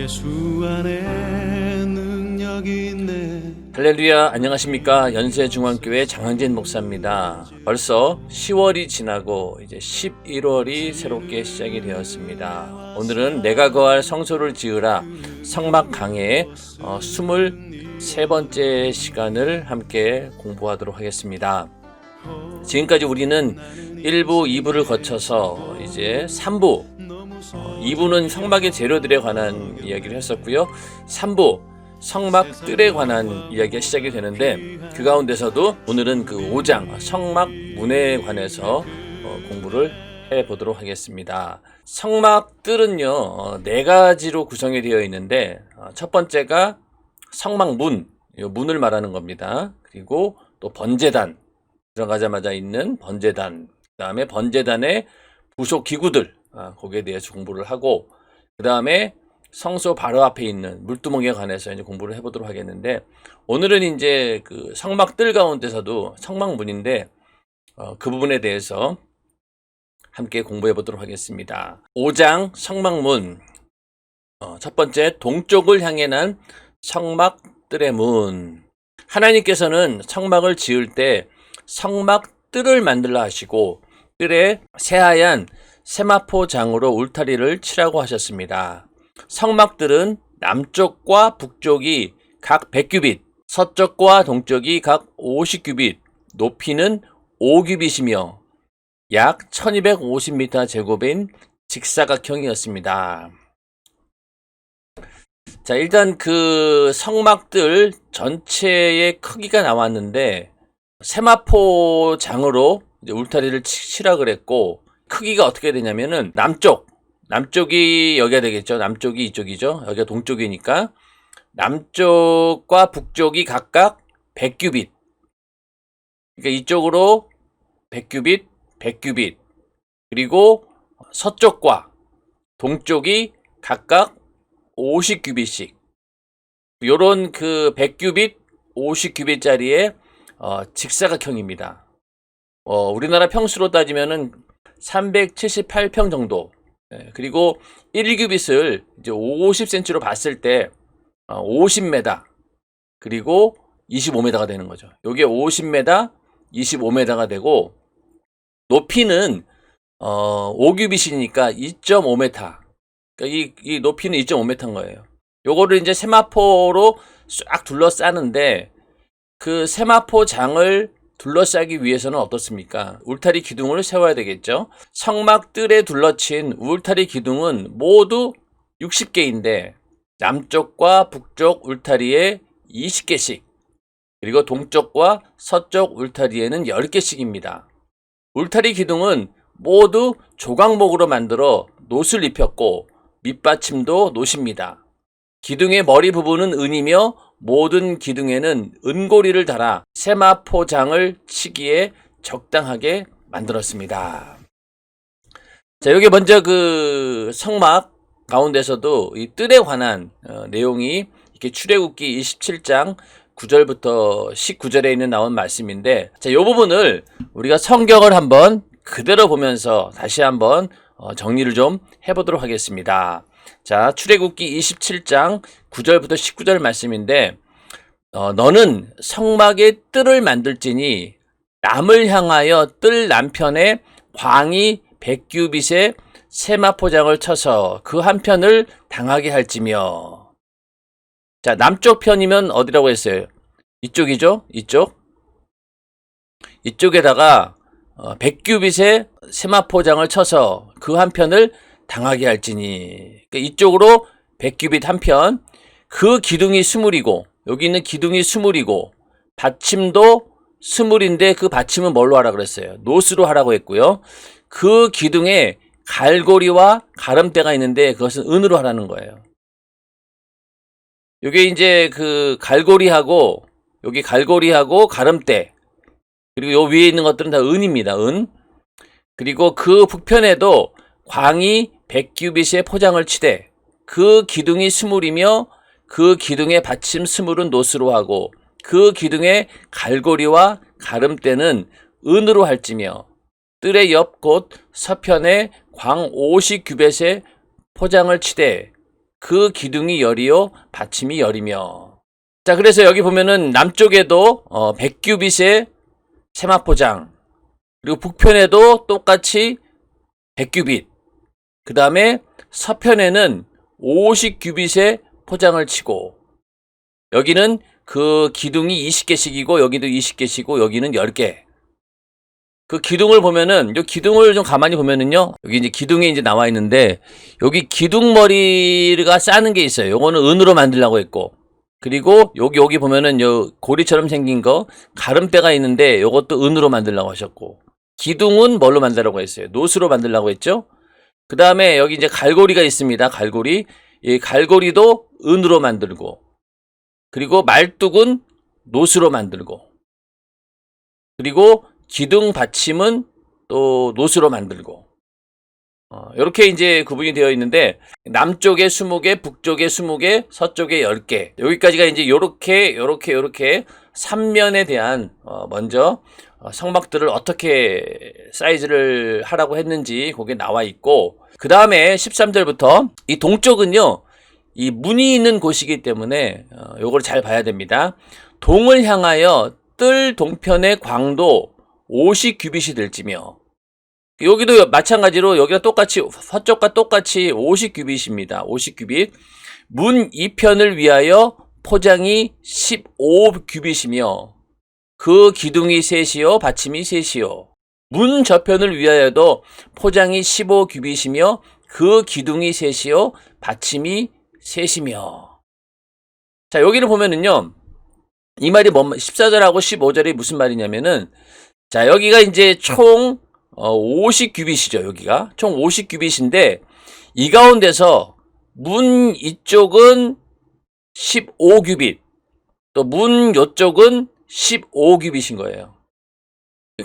예수 안에 능력이 있네. 할렐루야, 안녕하십니까. 연세중앙교회 장항진 목사입니다. 벌써 10월이 지나고 이제 11월이 새롭게 시작이 되었습니다. 오늘은 내가 거할 성소를 지으라 성막 강해 23번째 시간을 함께 공부하도록 하겠습니다. 지금까지 우리는 1부, 2부를 거쳐서 이제 3부, 2부는 성막의 재료들에 관한 이야기를 했었고요. 3부, 성막 뜰에 관한 이야기가 시작이 되는데, 그 가운데서도 오늘은 그 5장 성막 문에 관해서 공부를 해보도록 하겠습니다. 성막 뜰은요 4가지로 구성이 되어 있는데, 첫 번째가 성막 문, 이 문을 말하는 겁니다. 그리고 또 번제단, 들어가자마자 있는 번제단, 그 다음에 번제단의 부속 기구들, 거기에 대해서 공부를 하고, 그 다음에 성소 바로 앞에 있는 물두멍에 관해서 이제 공부를 해보도록 하겠는데, 오늘은 이제 그 성막뜰 가운데서도 성막문인데, 그 부분에 대해서 함께 공부해 보도록 하겠습니다. 5장 성막문, 첫 번째 동쪽을 향해 난 성막뜰의 문. 하나님께서는 성막을 지을 때 성막뜰을 만들라 하시고, 뜰에 새하얀 세마포장으로 울타리를 치라고 하셨습니다. 성막뜰은 남쪽과 북쪽이 각 100규빗, 서쪽과 동쪽이 각 50규빗, 높이는 5규빗이며 약 1250m 제곱인 직사각형이었습니다. 자, 일단 그 성막뜰 전체의 크기가 나왔는데, 세마포장으로 이제 울타리를 치라 그랬고, 크기가 어떻게 되냐면은 남쪽이 여기가 되겠죠. 남쪽이 이쪽이죠. 여기가 동쪽이니까 남쪽과 북쪽이 각각 100규빗. 그러니까 이쪽으로 100규빗, 100규빗. 그리고 서쪽과 동쪽이 각각 50규빗씩. 요런 그 100규빗, 50규빗짜리의 직사각형입니다. 우리나라 평수로 따지면은 378평 정도. 그리고 1규빗을 이제 50cm로 봤을 때 50m, 그리고 25m가 되는 거죠. 요게 50m, 25m가 되고, 높이는 5규빗이니까 2.5m. 그러니까 이 높이는 2.5m인 거예요. 요거를 이제 세마포로 쫙 둘러싸는데, 그 세마포장을 둘러싸기 위해서는 어떻습니까? 울타리 기둥을 세워야 되겠죠. 성막뜰에 둘러친 울타리 기둥은 모두 60개인데 남쪽과 북쪽 울타리에 20개씩, 그리고 동쪽과 서쪽 울타리에는 10개씩입니다. 울타리 기둥은 모두 조각목으로 만들어 놋을 입혔고 밑받침도 놋입니다. 기둥의 머리 부분은 은이며 모든 기둥에는 은고리를 달아 세마포장을 치기에 적당하게 만들었습니다. 자, 여기 먼저 그 성막 가운데서도 이 뜰에 관한 내용이 이렇게 출애굽기 27장 9절부터 19절에 있는 나온 말씀인데, 자, 이 부분을 우리가 성경을 한번 그대로 보면서 다시 한번 정리를 좀 해보도록 하겠습니다. 자, 출애굽기 27장 9절부터 19절 말씀인데, 너는 성막의 뜰을 만들지니 남을 향하여 뜰 남편에 광이 100규빗의 세마포장을 쳐서 그 한편을 당하게 할지며. 자, 남쪽 편이면 어디라고 했어요? 이쪽이죠? 이쪽에다가 100규빗의 세마포장을 쳐서 그 한편을 당하게 할지니. 그러니까 이쪽으로 100규빗 한편, 그 기둥이 스물이고, 여기 있는 기둥이 스물이고, 받침도 스물인데 그 받침은 뭘로 하라 그랬어요? 놋으로 하라고 했고요. 그 기둥에 갈고리와 가름대가 있는데 그것은 은으로 하라는 거예요. 요게 이제 그 갈고리하고, 여기 갈고리하고 가름대, 그리고 요 위에 있는 것들은 다 은입니다. 은. 그리고 그 북편에도 광이 100규빗의 포장을 치되 그 기둥이 스물이며 그 기둥의 받침 스물은 놋으로 하고 그 기둥의 갈고리와 가름대는 은으로 할지며 뜰의 옆 곧 서편에 광 50규빗의 포장을 치되 그 기둥이 열이요 받침이 열이며. 자, 그래서 여기 보면은 남쪽에도 100규빗의 세마포장, 그리고 북편에도 똑같이 100규빗, 그 다음에 서편에는 50규빗의 포장을 치고, 여기는 그 기둥이 20개씩이고 여기도 20개씩이고 여기는 10개. 그 기둥을 보면은, 요 기둥을 좀 가만히 보면은요, 여기 이제 기둥이 이제 나와 있는데, 여기 기둥머리가 싸는 게 있어요. 요거는 은으로 만들려고 했고, 그리고 여기 보면은 요 고리처럼 생긴 거, 가름대가 있는데, 요것도 은으로 만들려고 하셨고, 기둥은 뭘로 만들려고 했어요? 노스로 만들려고 했죠? 그 다음에 여기 이제 갈고리가 있습니다. 갈고리. 이 갈고리도 은으로 만들고, 그리고 말뚝은 노스로 만들고, 그리고 기둥 받침은 또 노스로 만들고, 이렇게 이제 구분이 되어 있는데, 남쪽에 20개, 북쪽에 20개, 서쪽에 10개. 여기까지가 이제 요렇게 3면에 대한, 먼저, 성막들을 어떻게 사이즈를 하라고 했는지 그게 나와 있고, 그 다음에 13절부터 이 동쪽은요, 이 문이 있는 곳이기 때문에, 요걸 잘 봐야 됩니다. 동을 향하여 뜰 동편의 광도 50규빗이 될지며, 여기도 마찬가지로 여기가 똑같이 서쪽과 똑같이 50규빗입니다. 50규빗. 문 이편을 위하여 포장이 15규빗이며 그 기둥이 셋이요 받침이 셋이요. 문 저편을 위하여도 포장이 15규빗이며 그 기둥이 셋이요 받침이 셋이며. 자, 여기를 보면은요, 이 말이 14절하고 15절이 무슨 말이냐면은, 자, 여기가 이제 총 50규빗이죠. 여기가 총 50규빗인데, 이 가운데서 문 이쪽은 15규빗, 또 문 요쪽은 15규빗인 거예요.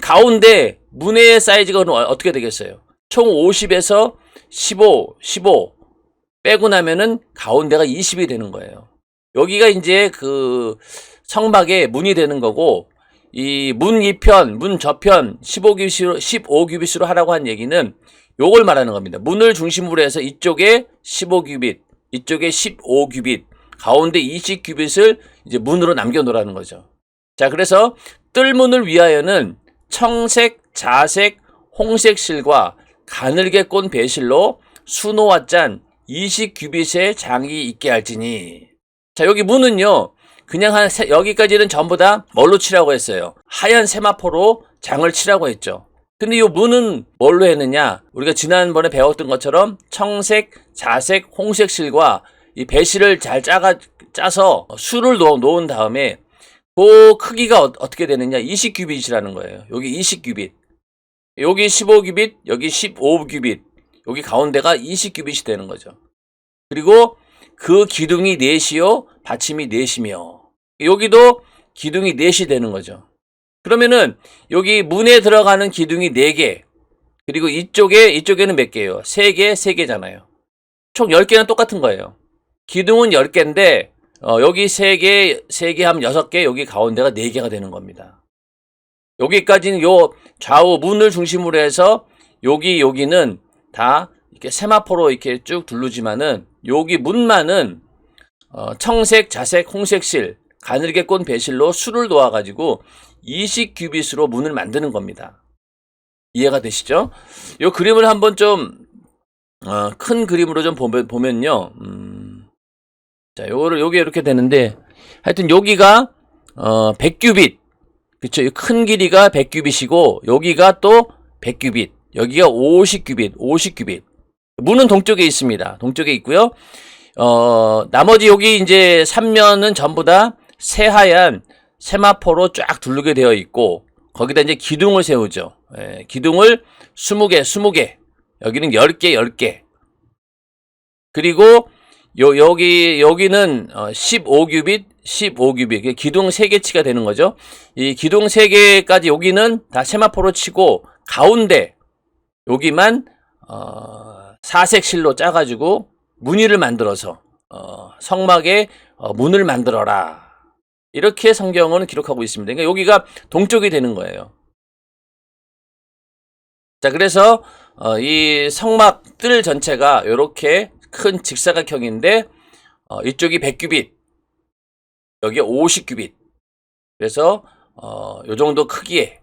가운데 문의 사이즈가 어떻게 되겠어요? 총 50에서 15 빼고 나면은 가운데가 20이 되는 거예요. 여기가 이제 그 성막의 문이 되는 거고, 이 문 이편, 문 저편 15규빗으로 하라고 한 얘기는 요걸 말하는 겁니다. 문을 중심으로 해서 이쪽에 15규빗, 이쪽에 15규빗, 가운데 20규빗을 이제 문으로 남겨 놓으라는 거죠. 자, 그래서 뜰문을 위하여는 청색, 자색, 홍색 실과 가늘게 꼰 배실로 수노와 짠 20규빗의 장이 있게 할지니. 자, 여기 문은요, 그냥 여기까지는 전부 다 뭘로 칠하고 했어요? 하얀 세마포로 장을 칠하고 했죠. 근데 이 문은 뭘로 했느냐? 우리가 지난번에 배웠던 것처럼 청색, 자색, 홍색 실과 이 배실을 잘 짜서 수를 놓은 다음에 그 크기가 어떻게 되느냐? 20규빗이라는 거예요. 여기 20규빗. 여기 15규빗, 여기 15규빗. 여기 가운데가 20규빗이 되는 거죠. 그리고 그 기둥이 넷이요, 받침이 넷이며, 여기도 기둥이 넷이 되는 거죠. 그러면은 여기 문에 들어가는 기둥이 4개, 그리고 이쪽에는 몇 개예요? 3개, 3개잖아요. 총 10개는 똑같은 거예요. 기둥은 10개인데 여기 3개 하면 6개, 여기 가운데가 4개가 되는 겁니다. 여기까지는 요 좌우 문을 중심으로 해서 여기는 다 이렇게 세마포로 이렇게 쭉 두르지만은, 여기 문만은 청색, 자색, 홍색 실, 가늘게 꼰 배실로 수를 놓아가지고 20규빗으로 문을 만드는 겁니다. 이해가 되시죠? 이 그림을 한번 좀 큰 그림으로 좀 보면요. 자, 요게 이렇게 되는데, 하여튼 여기가 100규빗, 그쵸? 큰 길이가 100규빗이고 여기가 또 100규빗, 여기가 50규빗. 문은 동쪽에 있습니다. 동쪽에 있고요. 나머지 여기 이제 3면은 전부 다 새하얀 세마포로 쫙 두르게 되어 있고, 거기다 이제 기둥을 세우죠. 예, 기둥을 20개. 여기는 10개. 그리고 여기는 15규빗. 기둥 3개치가 되는 거죠. 이 기둥 3개까지 여기는 다 세마포로 치고, 가운데 여기만 사색실로 짜가지고 무늬를 만들어서 성막에 문을 만들어라, 이렇게 성경은 기록하고 있습니다. 그러니까 여기가 동쪽이 되는 거예요. 자, 그래서 이 성막 뜰 전체가 이렇게 큰 직사각형인데 이쪽이 100규빗, 여기 50규빗. 그래서 요 정도 크기의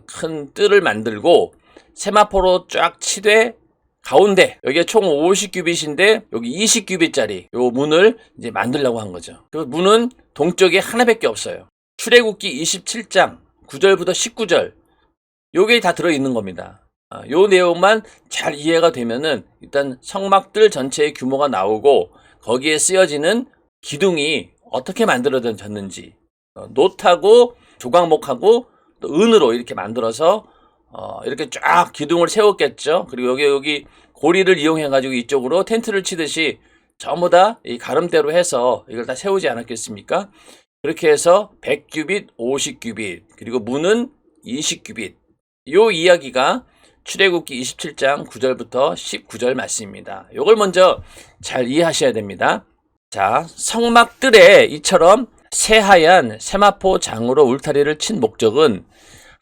큰 뜰을 만들고 세마포로 쫙 치되 가운데 여기에 총 50규빗인데 여기 20규빗짜리 요 문을 이제 만들려고 한 거죠. 그 문은 동쪽에 하나밖에 없어요. 출애굽기 27장 9절부터 19절 요게 다 들어있는 겁니다. 요 내용만 잘 이해가 되면은 일단 성막들 전체의 규모가 나오고 거기에 쓰여지는 기둥이 어떻게 만들어졌는지 놋하고 조각목하고 또 은으로 이렇게 만들어서 이렇게 쫙 기둥을 세웠겠죠. 그리고 여기 고리를 이용해 가지고 이쪽으로 텐트를 치듯이 전부 다 이 가름대로 해서 이걸 다 세우지 않았겠습니까? 그렇게 해서 100규빗, 50규빗, 그리고 문은 20규빗. 요 이야기가 출애굽기 27장 9절부터 19절 말씀입니다. 요걸 먼저 잘 이해하셔야 됩니다. 자, 성막들에 이처럼 새하얀 세마포 장으로 울타리를 친 목적은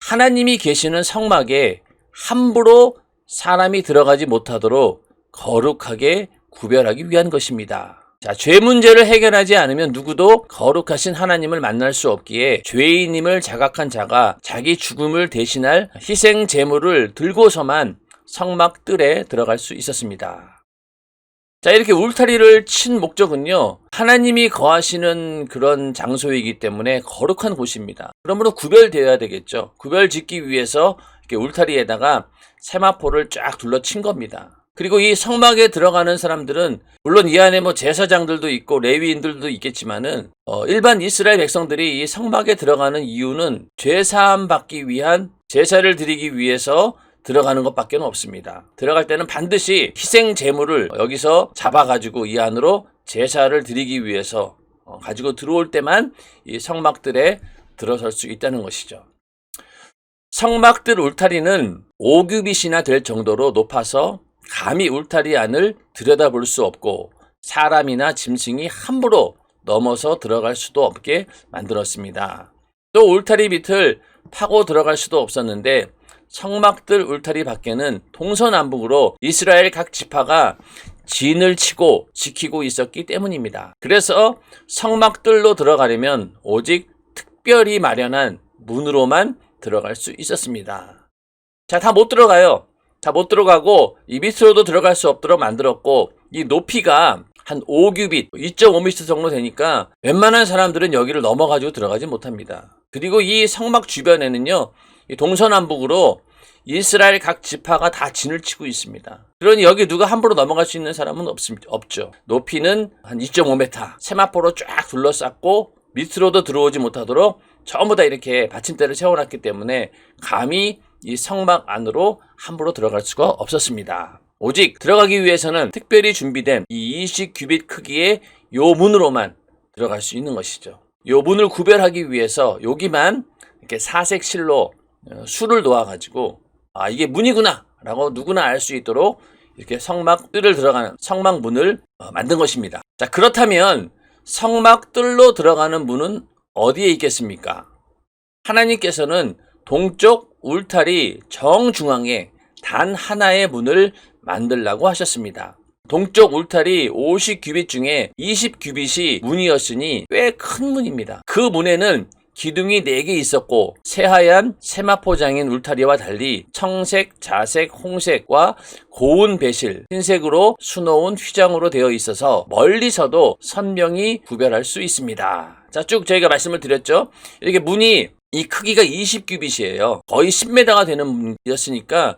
하나님이 계시는 성막에 함부로 사람이 들어가지 못하도록 거룩하게 구별하기 위한 것입니다. 자, 죄 문제를 해결하지 않으면 누구도 거룩하신 하나님을 만날 수 없기에 죄인임을 자각한 자가 자기 죽음을 대신할 희생 제물을 들고서만 성막 뜰에 들어갈 수 있었습니다. 자, 이렇게 울타리를 친 목적은요, 하나님이 거하시는 그런 장소이기 때문에 거룩한 곳입니다. 그러므로 구별되어야 되겠죠. 구별 짓기 위해서 이렇게 울타리에다가 세마포를 쫙 둘러친 겁니다. 그리고 이 성막에 들어가는 사람들은 물론 이 안에 뭐 제사장들도 있고 레위인들도 있겠지만은 일반 이스라엘 백성들이 이 성막에 들어가는 이유는 죄사함 받기 위한 제사를 드리기 위해서 들어가는 것밖에 없습니다. 들어갈 때는 반드시 희생 제물을 여기서 잡아가지고 이 안으로 제사를 드리기 위해서 가지고 들어올 때만 이 성막들에 들어설 수 있다는 것이죠. 성막들 울타리는 5규빗이나 될 정도로 높아서 감히 울타리 안을 들여다볼 수 없고 사람이나 짐승이 함부로 넘어서 들어갈 수도 없게 만들었습니다. 또 울타리 밑을 파고 들어갈 수도 없었는데 성막들 울타리 밖에는 동서남북으로 이스라엘 각 지파가 진을 치고 지키고 있었기 때문입니다. 그래서 성막들로 들어가려면 오직 특별히 마련한 문으로만 들어갈 수 있었습니다. 자, 다 못 들어가요. 다 못 들어가고 이 밑으로도 들어갈 수 없도록 만들었고 이 높이가 한 5규빗, 2.5m 정도 되니까 웬만한 사람들은 여기를 넘어가지고 들어가지 못합니다. 그리고 이 성막 주변에는요, 이 동서남북으로 이스라엘 각 지파가 다 진을 치고 있습니다. 그러니 여기 누가 함부로 넘어갈 수 있는 사람은 없죠. 높이는 한 2.5m, 세마포로 쫙 둘러쌌고 밑으로도 들어오지 못하도록 전부 다 이렇게 받침대를 세워놨기 때문에 감히 이 성막 안으로 함부로 들어갈 수가 없었습니다. 오직 들어가기 위해서는 특별히 준비된 이 20규빗 크기의 요 문으로만 들어갈 수 있는 것이죠. 요 문을 구별하기 위해서 여기만 이렇게 사색 실로 수를 놓아가지고 이게 문이구나 라고 누구나 알 수 있도록 이렇게 성막 뜰을 들어가는 성막 문을 만든 것입니다. 자, 그렇다면 성막 뜰로 들어가는 문은 어디에 있겠습니까? 하나님께서는 동쪽 울타리 정중앙에 단 하나의 문을 만들라고 하셨습니다. 동쪽 울타리 50규빗 중에 20규빗이 문이었으니 꽤 큰 문입니다. 그 문에는 기둥이 4개 있었고 새하얀 세마포장인 울타리와 달리 청색, 자색, 홍색과 고운 배실, 흰색으로 수놓은 휘장으로 되어 있어서 멀리서도 선명히 구별할 수 있습니다. 자, 쭉 저희가 말씀을 드렸죠. 이렇게 문이 이 크기가 20규빗이에요. 거의 10m가 되는 문이었으니까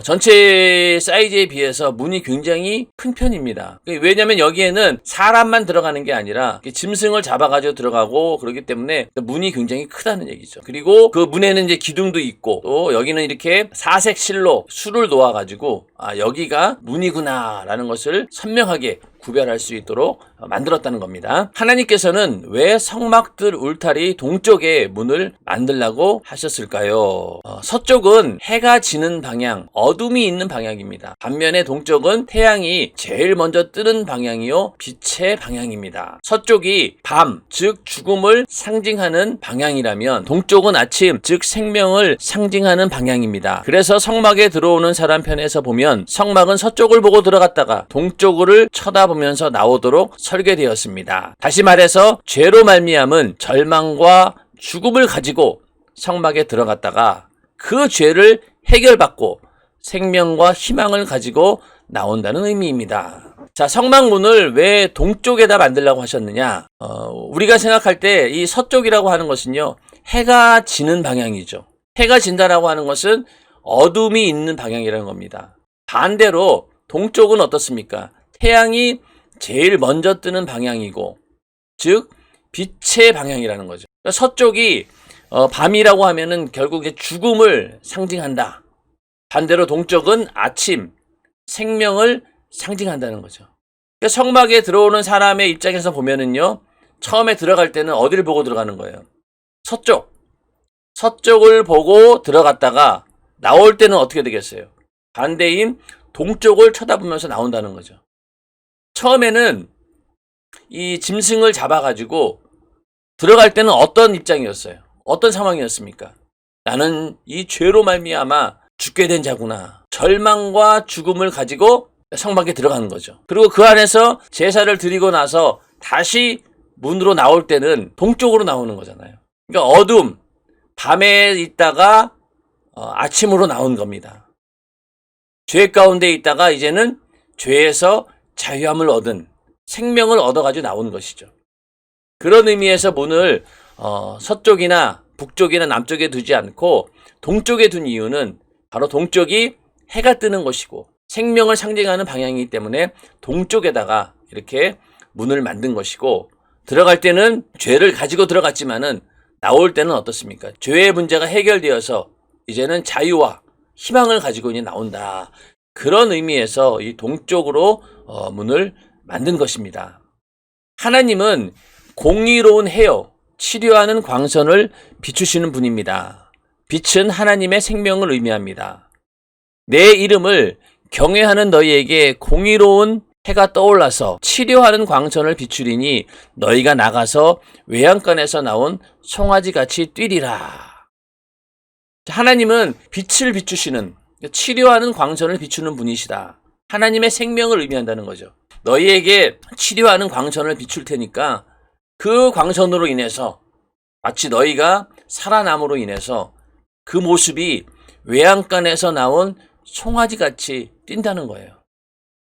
전체 사이즈에 비해서 문이 굉장히 큰 편입니다. 왜냐면 여기에는 사람만 들어가는 게 아니라 짐승을 잡아가지고 들어가고 그렇기 때문에 문이 굉장히 크다는 얘기죠. 그리고 그 문에는 이제 기둥도 있고 또 여기는 이렇게 사색 실로 수를 놓아가지고 여기가 문이구나 라는 것을 선명하게 구별할 수 있도록 만들었다는 겁니다. 하나님께서는 왜 성막들 울타리 동쪽에 문을 만들라고 하셨을까요? 서쪽은 해가 지는 방향, 어둠이 있는 방향입니다. 반면에 동쪽은 태양이 제일 먼저 뜨는 방향이요, 빛의 방향입니다. 서쪽이 밤, 즉 죽음을 상징하는 방향이라면 동쪽은 아침, 즉 생명을 상징하는 방향입니다. 그래서 성막에 들어오는 사람 편에서 보면 보면 성막은 서쪽을 보고 들어갔다가 동쪽을 쳐다보면서 나오도록 설계되었습니다. 다시 말해서 죄로 말미암은 절망과 죽음을 가지고 성막에 들어갔다가 그 죄를 해결받고 생명과 희망을 가지고 나온다는 의미입니다. 자, 성막문을 왜 동쪽에다 만들라고 하셨느냐? 우리가 생각할 때 이 서쪽이라고 하는 것은요, 해가 지는 방향이죠. 해가 진다라고 하는 것은 어둠이 있는 방향이라는 겁니다. 반대로 동쪽은 어떻습니까? 태양이 제일 먼저 뜨는 방향이고, 즉 빛의 방향이라는 거죠. 그러니까 서쪽이 밤이라고 하면은 결국 이제 죽음을 상징한다. 반대로 동쪽은 아침, 생명을 상징한다는 거죠. 그러니까 성막에 들어오는 사람의 입장에서 보면은요, 처음에 들어갈 때는 어디를 보고 들어가는 거예요? 서쪽. 서쪽을 보고 들어갔다가 나올 때는 어떻게 되겠어요? 반대인 동쪽을 쳐다보면서 나온다는 거죠. 처음에는 이 짐승을 잡아가지고 들어갈 때는 어떤 입장이었어요? 어떤 상황이었습니까? 나는 이 죄로 말미암아 죽게 된 자구나. 절망과 죽음을 가지고 성막에 들어가는 거죠. 그리고 그 안에서 제사를 드리고 나서 다시 문으로 나올 때는 동쪽으로 나오는 거잖아요. 그러니까 어둠, 밤에 있다가 아침으로 나온 겁니다. 죄 가운데 있다가 이제는 죄에서 자유함을 얻은 생명을 얻어가지고 나온 것이죠. 그런 의미에서 문을 서쪽이나 북쪽이나 남쪽에 두지 않고 동쪽에 둔 이유는 바로 동쪽이 해가 뜨는 곳이고 생명을 상징하는 방향이기 때문에 동쪽에다가 이렇게 문을 만든 것이고, 들어갈 때는 죄를 가지고 들어갔지만은 나올 때는 어떻습니까? 죄의 문제가 해결되어서 이제는 자유와 희망을 가지고 이제 나온다. 그런 의미에서 이 동쪽으로 문을 만든 것입니다. 하나님은 공의로운 해요, 치료하는 광선을 비추시는 분입니다. 빛은 하나님의 생명을 의미합니다. 내 이름을 경외하는 너희에게 공의로운 해가 떠올라서 치료하는 광선을 비추리니 너희가 나가서 외양간에서 나온 송아지같이 뛰리라. 하나님은 빛을 비추시는, 치료하는 광선을 비추는 분이시다. 하나님의 생명을 의미한다는 거죠. 너희에게 치료하는 광선을 비출 테니까 그 광선으로 인해서 마치 너희가 살아남으로 인해서 그 모습이 외양간에서 나온 송아지같이 뛴다는 거예요.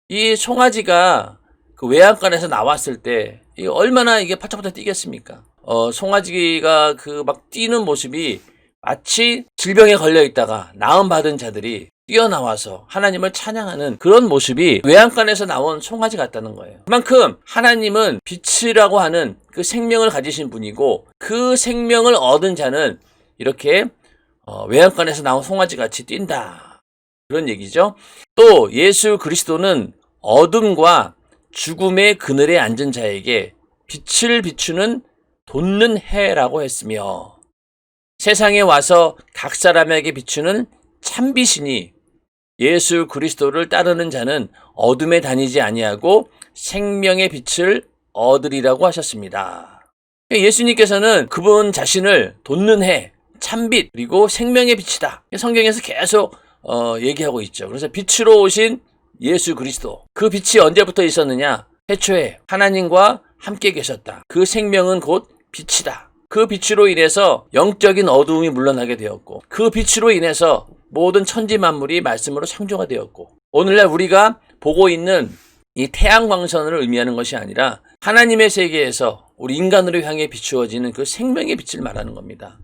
이 송아지가 그 외양간에서 나왔을 때 얼마나 이게 팔짝팔짝 뛰겠습니까? 송아지가 그 막 뛰는 모습이 마치 질병에 걸려 있다가 나음 받은 자들이 뛰어나와서 하나님을 찬양하는 그런 모습이 외양간에서 나온 송아지 같다는 거예요. 그만큼 하나님은 빛이라고 하는 그 생명을 가지신 분이고, 그 생명을 얻은 자는 이렇게 외양간에서 나온 송아지 같이 뛴다. 그런 얘기죠. 또 예수 그리스도는 어둠과 죽음의 그늘에 앉은 자에게 빛을 비추는 돋는 해라고 했으며, 세상에 와서 각 사람에게 비추는 참빛이니 예수 그리스도를 따르는 자는 어둠에 다니지 아니하고 생명의 빛을 얻으리라고 하셨습니다. 예수님께서는 그분 자신을 돋는 해, 참빛, 그리고 생명의 빛이다. 성경에서 계속 얘기하고 있죠. 그래서 빛으로 오신 예수 그리스도, 그 빛이 언제부터 있었느냐? 태초에 하나님과 함께 계셨다. 그 생명은 곧 빛이다. 그 빛으로 인해서 영적인 어두움이 물러나게 되었고, 그 빛으로 인해서 모든 천지 만물이 말씀으로 창조가 되었고, 오늘날 우리가 보고 있는 이 태양광선을 의미하는 것이 아니라 하나님의 세계에서 우리 인간으로 향해 비추어지는 그 생명의 빛을 말하는 겁니다.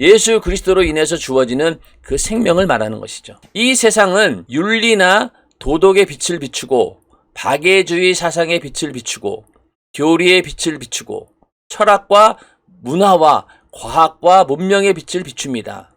예수 그리스도로 인해서 주어지는 그 생명을 말하는 것이죠. 이 세상은 윤리나 도덕의 빛을 비추고, 박애주의 사상의 빛을 비추고, 교리의 빛을 비추고, 철학과 문화와 과학과 문명의 빛을 비춥니다.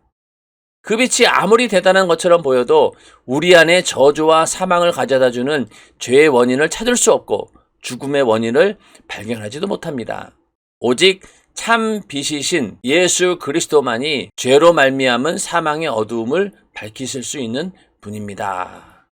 그 빛이 아무리 대단한 것처럼 보여도 우리 안에 저주와 사망을 가져다주는 죄의 원인을 찾을 수 없고 죽음의 원인을 발견하지도 못합니다. 오직 참 빛이신 예수 그리스도만이 죄로 말미암은 사망의 어두움을 밝히실 수 있는 분입니다.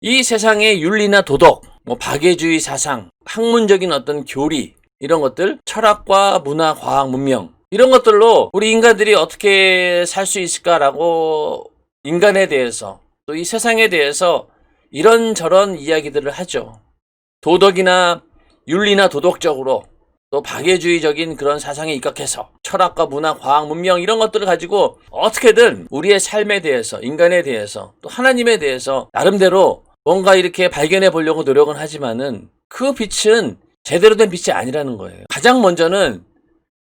이 세상의 윤리나 도덕, 박애주의 사상, 학문적인 어떤 교리, 이런 것들, 철학과 문화, 과학, 문명, 이런 것들로 우리 인간들이 어떻게 살 수 있을까라고 인간에 대해서 또 이 세상에 대해서 이런저런 이야기들을 하죠. 도덕이나 윤리나 도덕적으로 또 박애주의적인 그런 사상에 입각해서 철학과 문화, 과학, 문명 이런 것들을 가지고 어떻게든 우리의 삶에 대해서, 인간에 대해서, 또 하나님에 대해서 나름대로 뭔가 이렇게 발견해 보려고 노력은 하지만은 그 빛은 제대로 된 빛이 아니라는 거예요. 가장 먼저는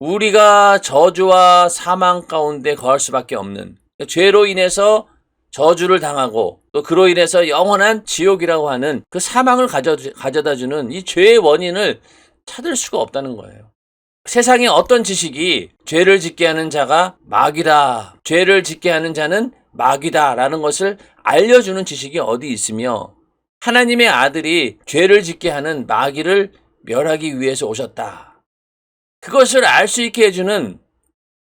우리가 저주와 사망 가운데 거할 수밖에 없는, 죄로 인해서 저주를 당하고 또 그로 인해서 영원한 지옥이라고 하는 그 사망을 가져다 주는 이 죄의 원인을 찾을 수가 없다는 거예요. 세상에 어떤 지식이 죄를 짓게 하는 자가 마귀다, 죄를 짓게 하는 자는 마귀다 라는 것을 알려주는 지식이 어디 있으며, 하나님의 아들이 죄를 짓게 하는 마귀를 멸하기 위해서 오셨다, 그것을 알 수 있게 해주는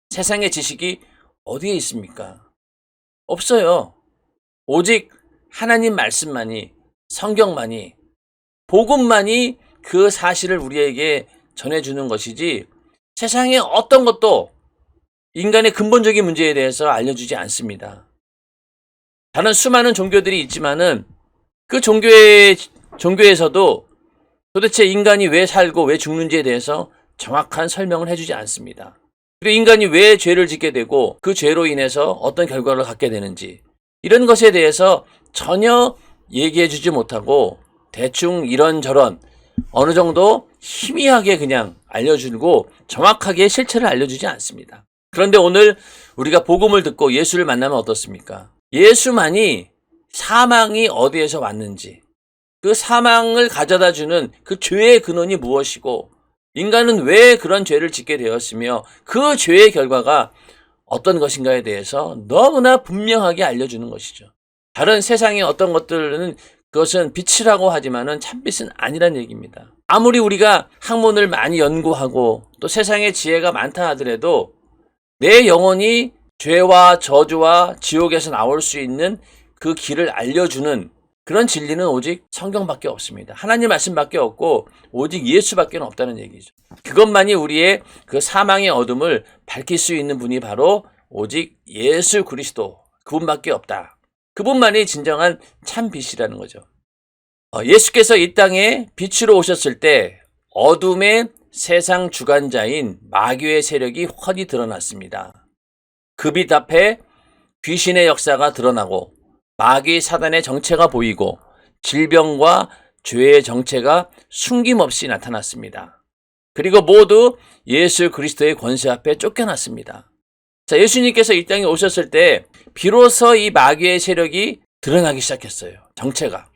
세상의 지식이 어디에 있습니까? 없어요. 오직 하나님 말씀만이, 성경만이, 복음만이 그 사실을 우리에게 전해주는 것이지, 세상의 어떤 것도 인간의 근본적인 문제에 대해서 알려주지 않습니다. 다른 수많은 종교들이 있지만은 그 종교에서도 도대체 인간이 왜 살고 왜 죽는지에 대해서 정확한 설명을 해주지 않습니다. 그리고 인간이 왜 죄를 짓게 되고 그 죄로 인해서 어떤 결과를 갖게 되는지, 이런 것에 대해서 전혀 얘기해주지 못하고 대충 이런저런 어느 정도 희미하게 그냥 알려주고 정확하게 실체를 알려주지 않습니다. 그런데 오늘 우리가 복음을 듣고 예수를 만나면 어떻습니까? 예수만이 사망이 어디에서 왔는지, 그 사망을 가져다 주는 그 죄의 근원이 무엇이고, 인간은 왜 그런 죄를 짓게 되었으며 그 죄의 결과가 어떤 것인가에 대해서 너무나 분명하게 알려주는 것이죠. 다른 세상의 어떤 것들은 그것은 빛이라고 하지만은 참빛은 아니란 얘기입니다. 아무리 우리가 학문을 많이 연구하고 또 세상의 지혜가 많다 하더라도 내 영혼이 죄와 저주와 지옥에서 나올 수 있는 그 길을 알려주는 그런 진리는 오직 성경밖에 없습니다. 하나님 말씀밖에 없고 오직 예수밖에 없다는 얘기죠. 그것만이 우리의 그 사망의 어둠을 밝힐 수 있는 분이 바로 오직 예수 그리스도, 그분밖에 없다. 그분만이 진정한 참 빛이라는 거죠. 예수께서 이 땅에 빛으로 오셨을 때 어둠의 세상 주관자인 마귀의 세력이 훤히 드러났습니다. 그 빛 앞에 귀신의 역사가 드러나고 마귀 사단의 정체가 보이고 질병과 죄의 정체가 숨김없이 나타났습니다. 그리고 모두 예수 그리스도의 권세 앞에 쫓겨났습니다. 자, 예수님께서 이 땅에 오셨을 때 비로소 이 마귀의 세력이 드러나기 시작했어요. 정체가.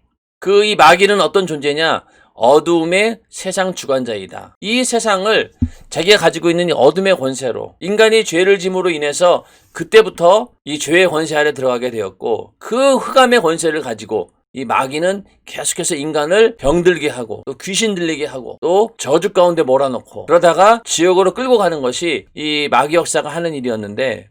이 마귀는 어떤 존재냐? 어두움의 세상 주관자이다. 이 세상을 자기가 가지고 있는 이 어둠의 권세로, 인간이 죄를 짐으로 인해서 그때부터 이 죄의 권세 아래 들어가게 되었고, 그 흑암의 권세를 가지고 이 마귀는 계속해서 인간을 병들게 하고 또 귀신 들리게 하고 또 저주 가운데 몰아넣고 그러다가 지옥으로 끌고 가는 것이 이 마귀 역사가 하는 일이었는데,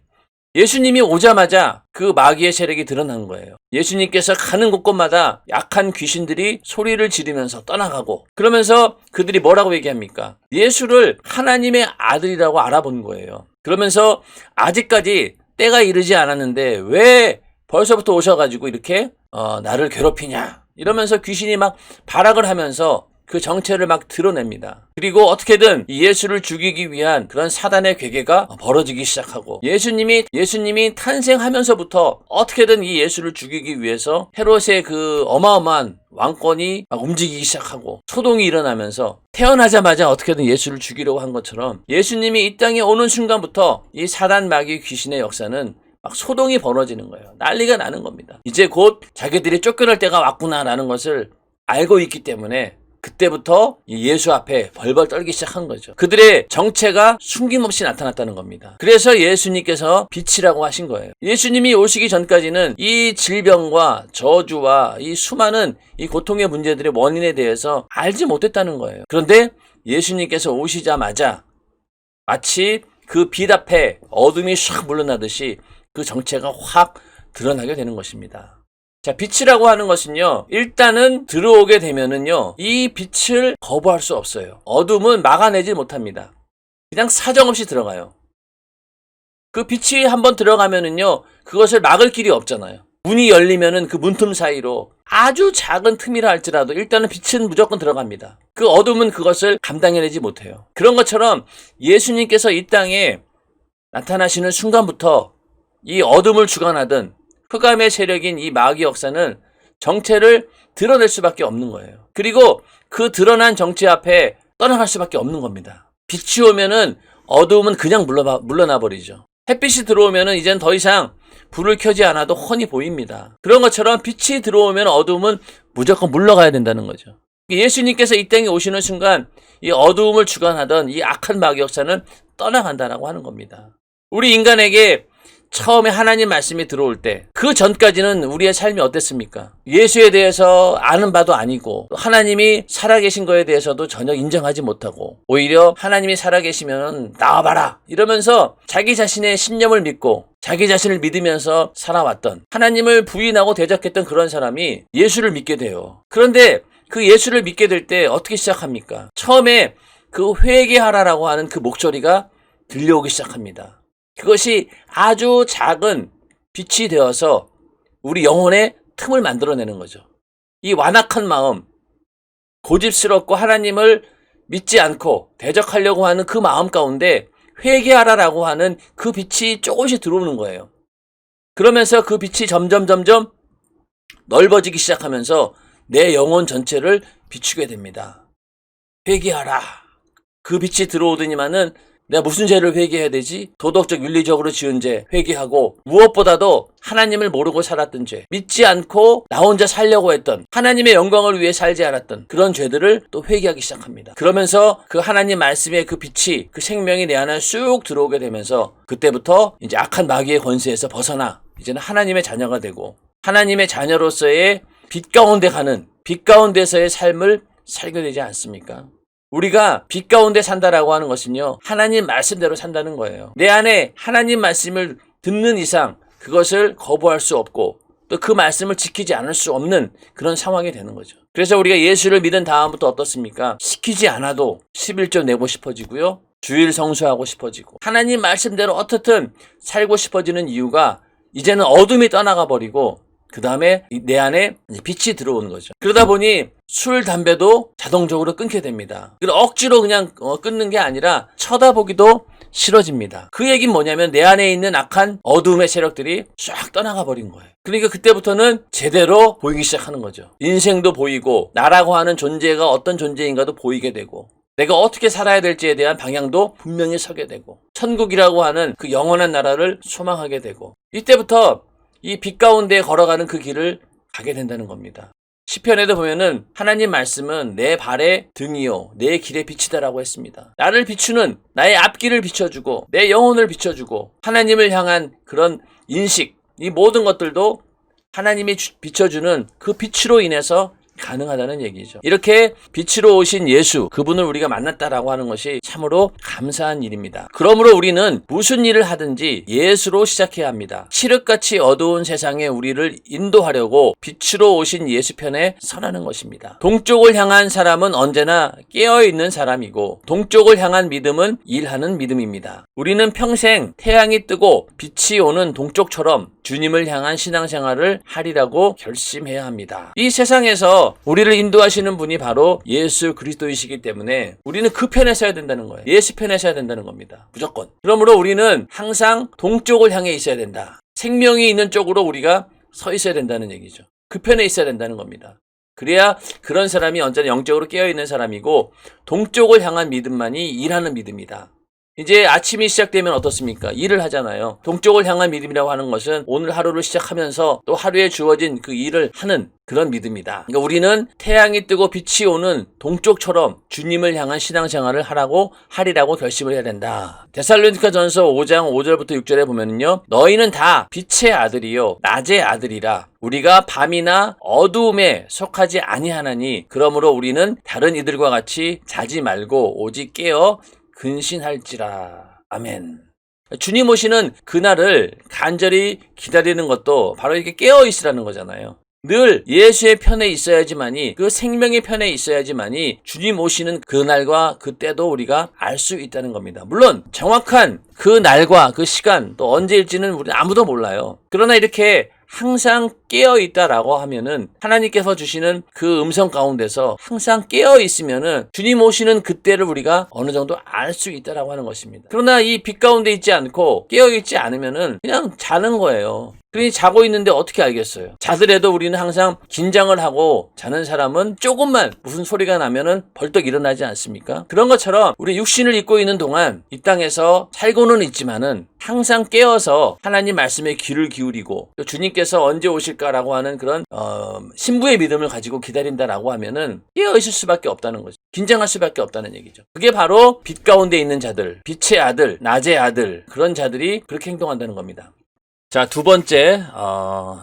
예수님이 오자마자 그 마귀의 세력이 드러난 거예요. 예수님께서 가는 곳곳마다 약한 귀신들이 소리를 지르면서 떠나가고, 그러면서 그들이 뭐라고 얘기합니까? 예수를 하나님의 아들이라고 알아본 거예요. 그러면서 아직까지 때가 이르지 않았는데 왜 벌써부터 오셔가지고 이렇게 나를 괴롭히냐 이러면서 귀신이 막 발악을 하면서 그 정체를 막 드러냅니다. 그리고 어떻게든 예수를 죽이기 위한 그런 사단의 괴계가 벌어지기 시작하고, 예수님이 탄생하면서부터 어떻게든 이 예수를 죽이기 위해서 헤롯의 그 어마어마한 왕권이 막 움직이기 시작하고 소동이 일어나면서 태어나자마자 어떻게든 예수를 죽이려고 한 것처럼 예수님이 이 땅에 오는 순간부터 이 사단 마귀 귀신의 역사는 막 소동이 벌어지는 거예요. 난리가 나는 겁니다. 이제 곧 자기들이 쫓겨날 때가 왔구나라는 것을 알고 있기 때문에 그때부터 예수 앞에 벌벌 떨기 시작한 거죠. 그들의 정체가 숨김없이 나타났다는 겁니다. 그래서 예수님께서 빛이라고 하신 거예요. 예수님이 오시기 전까지는 이 질병과 저주와 이 수많은 이 고통의 문제들의 원인에 대해서 알지 못했다는 거예요. 그런데 예수님께서 오시자마자 마치 그 빛 앞에 어둠이 샥 물러나듯이 그 정체가 확 드러나게 되는 것입니다. 자, 빛이라고 하는 것은요, 일단은 들어오게 되면은요, 이 빛을 거부할 수 없어요. 어둠은 막아내지 못합니다. 그냥 사정없이 들어가요. 그 빛이 한번 들어가면은요, 그것을 막을 길이 없잖아요. 문이 열리면은 그 문틈 사이로 아주 작은 틈이라 할지라도 일단은 빛은 무조건 들어갑니다. 그 어둠은 그것을 감당해내지 못해요. 그런 것처럼 예수님께서 이 땅에 나타나시는 순간부터 이 어둠을 주관하던 흑암의 세력인 이 마귀 역사는 정체를 드러낼 수밖에 없는 거예요. 그리고 그 드러난 정체 앞에 떠나갈 수밖에 없는 겁니다. 빛이 오면은 어두움은 그냥 물러나 버리죠. 햇빛이 들어오면은 이젠 더 이상 불을 켜지 않아도 훤히 보입니다. 그런 것처럼 빛이 들어오면 어두움은 무조건 물러가야 된다는 거죠. 예수님께서 이 땅에 오시는 순간 이 어두움을 주관하던 이 악한 마귀 역사는 떠나간다라고 하는 겁니다. 우리 인간에게 처음에 하나님 말씀이 들어올 때 그 전까지는 우리의 삶이 어땠습니까? 예수에 대해서 아는 바도 아니고 하나님이 살아계신 거에 대해서도 전혀 인정하지 못하고 오히려 하나님이 살아계시면 나와봐라 이러면서 자기 자신의 신념을 믿고 자기 자신을 믿으면서 살아왔던 하나님을 부인하고 대적했던 그런 사람이 예수를 믿게 돼요. 그런데 그 예수를 믿게 될 때 어떻게 시작합니까? 처음에 그 회개하라라고 하는 그 목소리가 들려오기 시작합니다. 그것이 아주 작은 빛이 되어서 우리 영혼의 틈을 만들어내는 거죠. 이 완악한 마음, 고집스럽고 하나님을 믿지 않고 대적하려고 하는 그 마음 가운데 회개하라라고 하는 그 빛이 조금씩 들어오는 거예요. 그러면서 그 빛이 점점 넓어지기 시작하면서 내 영혼 전체를 비추게 됩니다. 회개하라. 그 빛이 들어오더니만은 내가 무슨 죄를 회개해야 되지? 도덕적 윤리적으로 지은 죄 회개하고 무엇보다도 하나님을 모르고 살았던 죄, 믿지 않고 나 혼자 살려고 했던 하나님의 영광을 위해 살지 않았던 그런 죄들을 또 회개하기 시작합니다. 그러면서 그 하나님 말씀의 그 빛이 그 생명이 내 안에 쑥 들어오게 되면서 그때부터 이제 악한 마귀의 권세에서 벗어나 이제는 하나님의 자녀가 되고 하나님의 자녀로서의 빛 가운데 가는 빛 가운데서의 삶을 살게 되지 않습니까? 우리가 빛 가운데 산다라고 하는 것은요, 하나님 말씀대로 산다는 거예요. 내 안에 하나님 말씀을 듣는 이상 그것을 거부할 수 없고 또 그 말씀을 지키지 않을 수 없는 그런 상황이 되는 거죠. 그래서 우리가 예수를 믿은 다음부터 어떻습니까? 시키지 않아도 11조 내고 싶어지고요, 주일 성수하고 싶어지고 하나님 말씀대로 어떻든 살고 싶어지는 이유가 이제는 어둠이 떠나가 버리고 그 다음에 내 안에 빛이 들어오는 거죠. 그러다 보니 술, 담배도 자동적으로 끊게 됩니다. 억지로 그냥 끊는 게 아니라 쳐다보기도 싫어집니다. 그 얘기는 뭐냐면 내 안에 있는 악한 어두움의 세력들이 쫙 떠나가 버린 거예요. 그러니까 그때부터는 제대로 보이기 시작하는 거죠. 인생도 보이고 나라고 하는 존재가 어떤 존재인가도 보이게 되고 내가 어떻게 살아야 될지에 대한 방향도 분명히 서게 되고 천국이라고 하는 그 영원한 나라를 소망하게 되고 이때부터 이 빛 가운데 걸어가는 그 길을 가게 된다는 겁니다. 시편에도 보면은 하나님 말씀은 내 발의 등이요 내 길의 빛이다라고 했습니다. 나를 비추는 나의 앞길을 비춰주고 내 영혼을 비춰주고 하나님을 향한 그런 인식, 이 모든 것들도 하나님이 비춰주는 그 빛으로 인해서 가능하다는 얘기죠. 이렇게 빛으로 오신 예수, 그분을 우리가 만났다라고 하는 것이 참으로 감사한 일입니다. 그러므로 우리는 무슨 일을 하든지 예수로 시작해야 합니다. 칠흑같이 어두운 세상에 우리를 인도하려고 빛으로 오신 예수 편에 선하는 것입니다. 동쪽을 향한 사람은 언제나 깨어있는 사람이고 동쪽을 향한 믿음은 일하는 믿음입니다. 우리는 평생 태양이 뜨고 빛이 오는 동쪽처럼 주님을 향한 신앙생활을 하리라고 결심해야 합니다. 이 세상에서 우리를 인도하시는 분이 바로 예수 그리스도이시기 때문에 우리는 그 편에 서야 된다는 거예요. 예수 편에 서야 된다는 겁니다. 무조건. 그러므로 우리는 항상 동쪽을 향해 있어야 된다. 생명이 있는 쪽으로 우리가 서 있어야 된다는 얘기죠. 그 편에 있어야 된다는 겁니다. 그래야 그런 사람이 언제나 영적으로 깨어있는 사람이고 동쪽을 향한 믿음만이 일하는 믿음이다. 이제 아침이 시작되면 어떻습니까? 일을 하잖아요. 동쪽을 향한 믿음이라고 하는 것은 오늘 하루를 시작하면서 또 하루에 주어진 그 일을 하는 그런 믿음이다. 그러니까 우리는 태양이 뜨고 빛이 오는 동쪽처럼 주님을 향한 신앙생활을 하리라고 결심을 해야 된다. 데살로니가전서 5장 5절부터 6절에 보면요, 너희는 다 빛의 아들이요 낮의 아들이라. 우리가 밤이나 어두움에 속하지 아니하나니 그러므로 우리는 다른 이들과 같이 자지 말고 오직 깨어 근신할지라. 아멘. 주님 오시는 그날을 간절히 기다리는 것도 바로 이렇게 깨어있으라는 거잖아요. 늘 예수의 편에 있어야지만이, 그 생명의 편에 있어야지만이 주님 오시는 그날과 그때도 우리가 알 수 있다는 겁니다. 물론 정확한 그 날과 그 시간 또 언제일지는 우리 아무도 몰라요. 그러나 이렇게 항상 깨어 있다라고 하면은 하나님께서 주시는 그 음성 가운데서 항상 깨어 있으면은 주님 오시는 그때를 우리가 어느 정도 알 수 있다라고 하는 것입니다. 그러나 이 빛 가운데 있지 않고 깨어 있지 않으면은 그냥 자는 거예요. 그러니 자고 있는데 어떻게 알겠어요? 자더라도 우리는 항상 긴장을 하고 자는 사람은 조금만 무슨 소리가 나면은 벌떡 일어나지 않습니까? 그런 것처럼 우리 육신을 입고 있는 동안 이 땅에서 살고는 있지만은 항상 깨어서 하나님 말씀에 귀를 기울이고 또 주님께서 언제 오실까라고 하는 그런 신부의 믿음을 가지고 기다린다라고 하면은 깨어 있을 수밖에 없다는 거죠. 긴장할 수밖에 없다는 얘기죠. 그게 바로 빛 가운데 있는 자들, 빛의 아들, 낮의 아들, 그런 자들이 그렇게 행동한다는 겁니다. 자, 두 번째,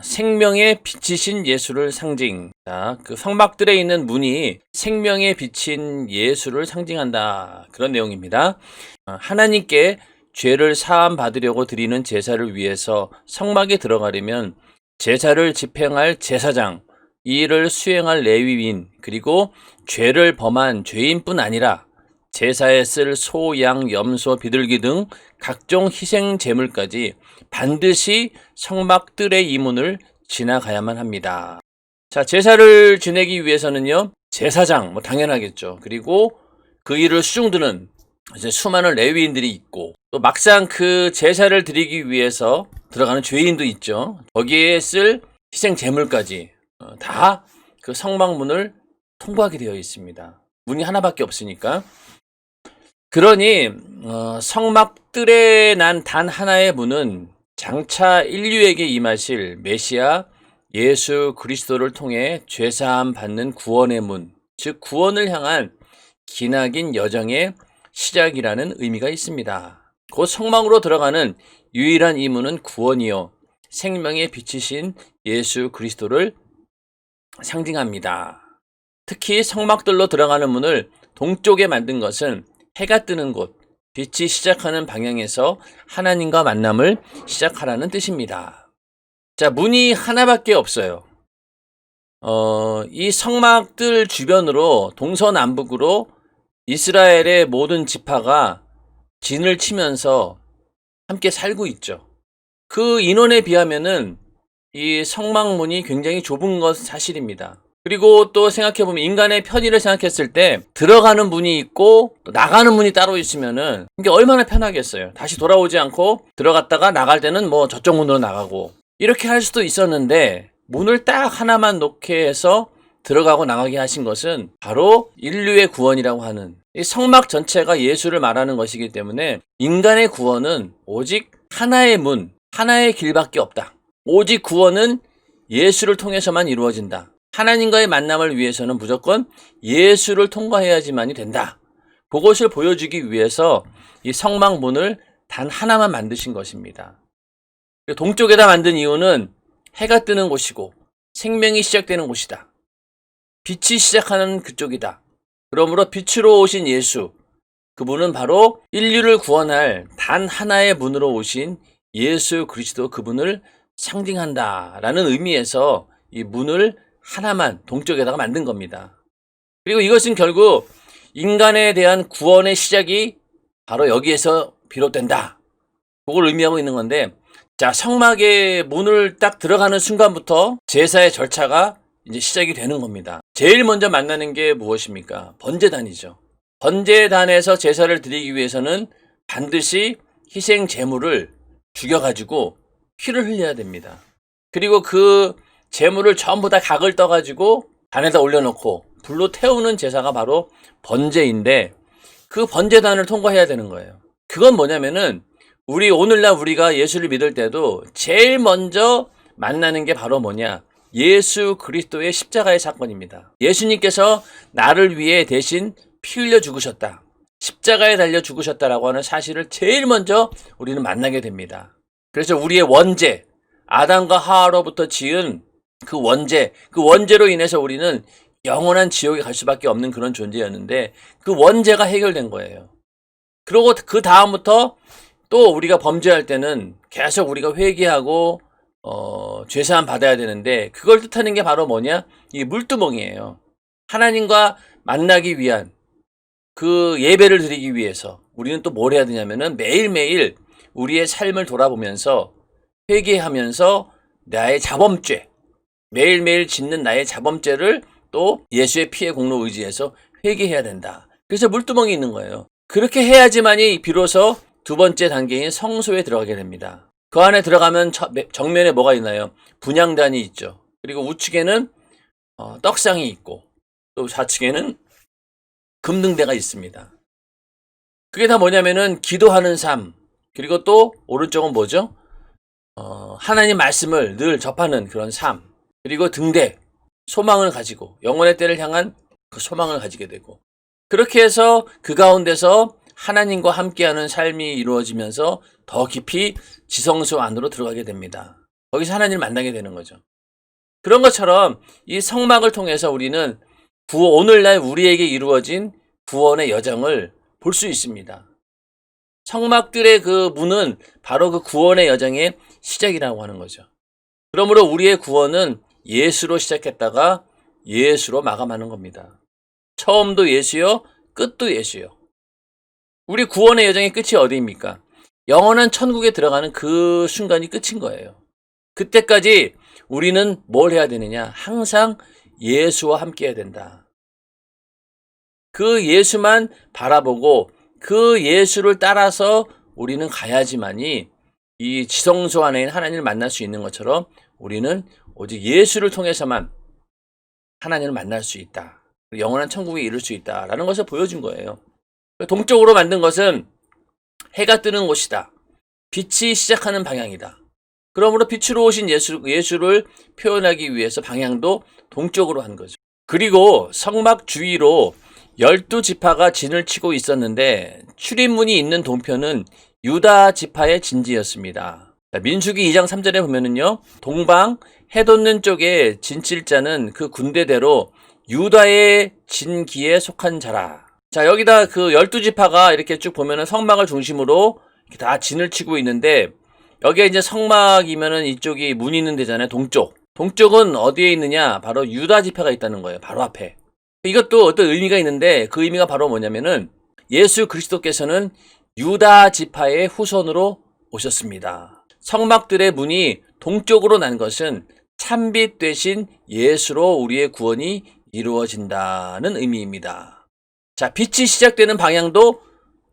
생명의 빛이신 예수를 상징. 자, 그 성막들에 있는 문이 생명의 빛인 예수를 상징한다. 그런 내용입니다. 하나님께 죄를 사함 받으려고 드리는 제사를 위해서 성막에 들어가려면 제사를 집행할 제사장, 이 일을 수행할 레위인, 그리고 죄를 범한 죄인뿐 아니라 제사에 쓸 소, 양, 염소, 비둘기 등 각종 희생 제물까지 반드시 성막들의 이 문을 지나가야만 합니다. 자, 제사를 지내기 위해서는요, 제사장, 당연하겠죠. 그리고 그 일을 수중드는 이제 수많은 레위인들이 있고, 또 막상 그 제사를 드리기 위해서 들어가는 죄인도 있죠. 거기에 쓸 희생 제물까지 다 그 성막문을 통과하게 되어 있습니다. 문이 하나밖에 없으니까. 그러니 성막들에 난 단 하나의 문은 장차 인류에게 임하실 메시아 예수 그리스도를 통해 죄사함 받는 구원의 문, 즉 구원을 향한 기나긴 여정의 시작이라는 의미가 있습니다. 곧 성막으로 들어가는 유일한 이 문은 구원이요 생명의 빛이신 예수 그리스도를 상징합니다. 특히 성막들로 들어가는 문을 동쪽에 만든 것은 해가 뜨는 곳, 빛이 시작하는 방향에서 하나님과 만남을 시작하라는 뜻입니다. 자, 문이 하나밖에 없어요. 이 성막들 주변으로 동서남북으로 이스라엘의 모든 지파가 진을 치면서 함께 살고 있죠. 그 인원에 비하면은 이 성막문이 굉장히 좁은 것 사실입니다. 그리고 또 생각해보면 인간의 편의를 생각했을 때 들어가는 문이 있고 나가는 문이 따로 있으면은 이게 얼마나 편하겠어요. 다시 돌아오지 않고 들어갔다가 나갈 때는 뭐 저쪽 문으로 나가고 이렇게 할 수도 있었는데 문을 딱 하나만 놓게 해서 들어가고 나가게 하신 것은 바로 인류의 구원이라고 하는 이 성막 전체가 예수를 말하는 것이기 때문에 인간의 구원은 오직 하나의 문, 하나의 길밖에 없다. 오직 구원은 예수를 통해서만 이루어진다. 하나님과의 만남을 위해서는 무조건 예수를 통과해야지만이 된다. 그것을 보여주기 위해서 이 성막문을 단 하나만 만드신 것입니다. 동쪽에다 만든 이유는 해가 뜨는 곳이고 생명이 시작되는 곳이다. 빛이 시작하는 그쪽이다. 그러므로 빛으로 오신 예수, 그분은 바로 인류를 구원할 단 하나의 문으로 오신 예수 그리스도 그분을 상징한다라는 의미에서 이 문을 하나만 동쪽에다가 만든 겁니다. 그리고 이것은 결국 인간에 대한 구원의 시작이 바로 여기에서 비롯된다. 그걸 의미하고 있는 건데, 자, 성막의 문을 딱 들어가는 순간부터 제사의 절차가 이제 시작이 되는 겁니다. 제일 먼저 만나는 게 무엇입니까? 번제단이죠. 번제단에서 제사를 드리기 위해서는 반드시 희생 제물을 죽여가지고 피를 흘려야 됩니다. 그리고 그 제물을 전부 다 각을 떠가지고 단에다 올려놓고 불로 태우는 제사가 바로 번제인데 그 번제단을 통과해야 되는 거예요. 그건 뭐냐면은 오늘날 우리가 예수를 믿을 때도 제일 먼저 만나는 게 바로 뭐냐? 예수 그리스도의 십자가의 사건입니다. 예수님께서 나를 위해 대신 피 흘려 죽으셨다. 십자가에 달려 죽으셨다라고 하는 사실을 제일 먼저 우리는 만나게 됩니다. 그래서 우리의 원죄, 아담과 하와로부터 지은 그 원죄로 인해서 우리는 영원한 지옥에 갈 수밖에 없는 그런 존재였는데 그 원죄가 해결된 거예요. 그리고 그 다음부터 또 우리가 범죄할 때는 계속 우리가 회개하고 죄사함 받아야 되는데 그걸 뜻하는 게 바로 뭐냐? 이 물두멍이에요. 하나님과 만나기 위한 그 예배를 드리기 위해서 우리는 또 뭘 해야 되냐면은 매일매일 우리의 삶을 돌아보면서 회개하면서 나의 자범죄, 매일매일 짓는 나의 자범죄를 또 예수의 피의 공로 의지해서 회개해야 된다. 그래서 물두멍이 있는 거예요. 그렇게 해야지만이 비로소 두 번째 단계인 성소에 들어가게 됩니다. 그 안에 들어가면 정면에 뭐가 있나요? 분향단이 있죠. 그리고 우측에는 떡상이 있고 또 좌측에는 금등대가 있습니다. 그게 다 뭐냐면은 기도하는 삶, 그리고 또 오른쪽은 뭐죠? 하나님 말씀을 늘 접하는 그런 삶, 그리고 등대, 소망을 가지고 영혼의 때를 향한 그 소망을 가지게 되고, 그렇게 해서 그 가운데서 하나님과 함께하는 삶이 이루어지면서 더 깊이 지성소 안으로 들어가게 됩니다. 거기서 하나님을 만나게 되는 거죠. 그런 것처럼 이 성막을 통해서 우리는 오늘날 우리에게 이루어진 구원의 여정을 볼 수 있습니다. 성막들의 그 문은 바로 그 구원의 여정의 시작이라고 하는 거죠. 그러므로 우리의 구원은 예수로 시작했다가 예수로 마감하는 겁니다. 처음도 예수요, 끝도 예수요. 우리 구원의 여정의 끝이 어디입니까? 영원한 천국에 들어가는 그 순간이 끝인 거예요. 그때까지 우리는 뭘 해야 되느냐? 항상 예수와 함께 해야 된다. 그 예수만 바라보고 그 예수를 따라서 우리는 가야지만이 이 지성소 안에 있는 하나님을 만날 수 있는 것처럼 우리는 오직 예수를 통해서만 하나님을 만날 수 있다. 영원한 천국에 이룰 수 있다라는 것을 보여준 거예요. 동쪽으로 만든 것은 해가 뜨는 곳이다. 빛이 시작하는 방향이다. 그러므로 빛으로 오신 예수를 표현하기 위해서 방향도 동쪽으로 한 거죠. 그리고 성막 주위로 12지파가 진을 치고 있었는데 출입문이 있는 동편은 유다 지파의 진지였습니다. 민수기 2장 3절에 보면은요, 동방 해 돋는 쪽에 진칠 자는 그 군대대로 유다의 진기에 속한 자라. 자, 여기다 그 12지파가 이렇게 쭉 보면은 성막을 중심으로 이렇게 다 진을 치고 있는데, 여기에 이제 성막이면은 이쪽이 문이 있는 데잖아요. 동쪽은 어디에 있느냐? 바로 유다 지파가 있다는 거예요. 바로 앞에. 이것도 어떤 의미가 있는데, 그 의미가 바로 뭐냐면은 예수 그리스도께서는 유다 지파의 후손으로 오셨습니다. 성막들의 문이 동쪽으로 난 것은 참빛 되신 예수로 우리의 구원이 이루어진다는 의미입니다. 자, 빛이 시작되는 방향도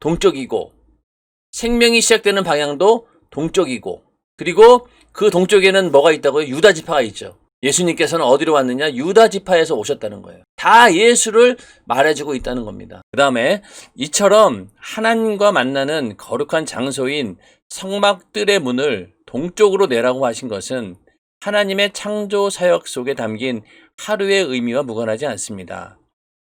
동쪽이고, 생명이 시작되는 방향도 동쪽이고, 그리고 그 동쪽에는 뭐가 있다고요? 유다 지파가 있죠. 예수님께서는 어디로 왔느냐? 유다 지파에서 오셨다는 거예요. 다 예수를 말해주고 있다는 겁니다. 그 다음에 이처럼 하나님과 만나는 거룩한 장소인 성막들의 문을 동쪽으로 내라고 하신 것은 하나님의 창조 사역 속에 담긴 하루의 의미와 무관하지 않습니다.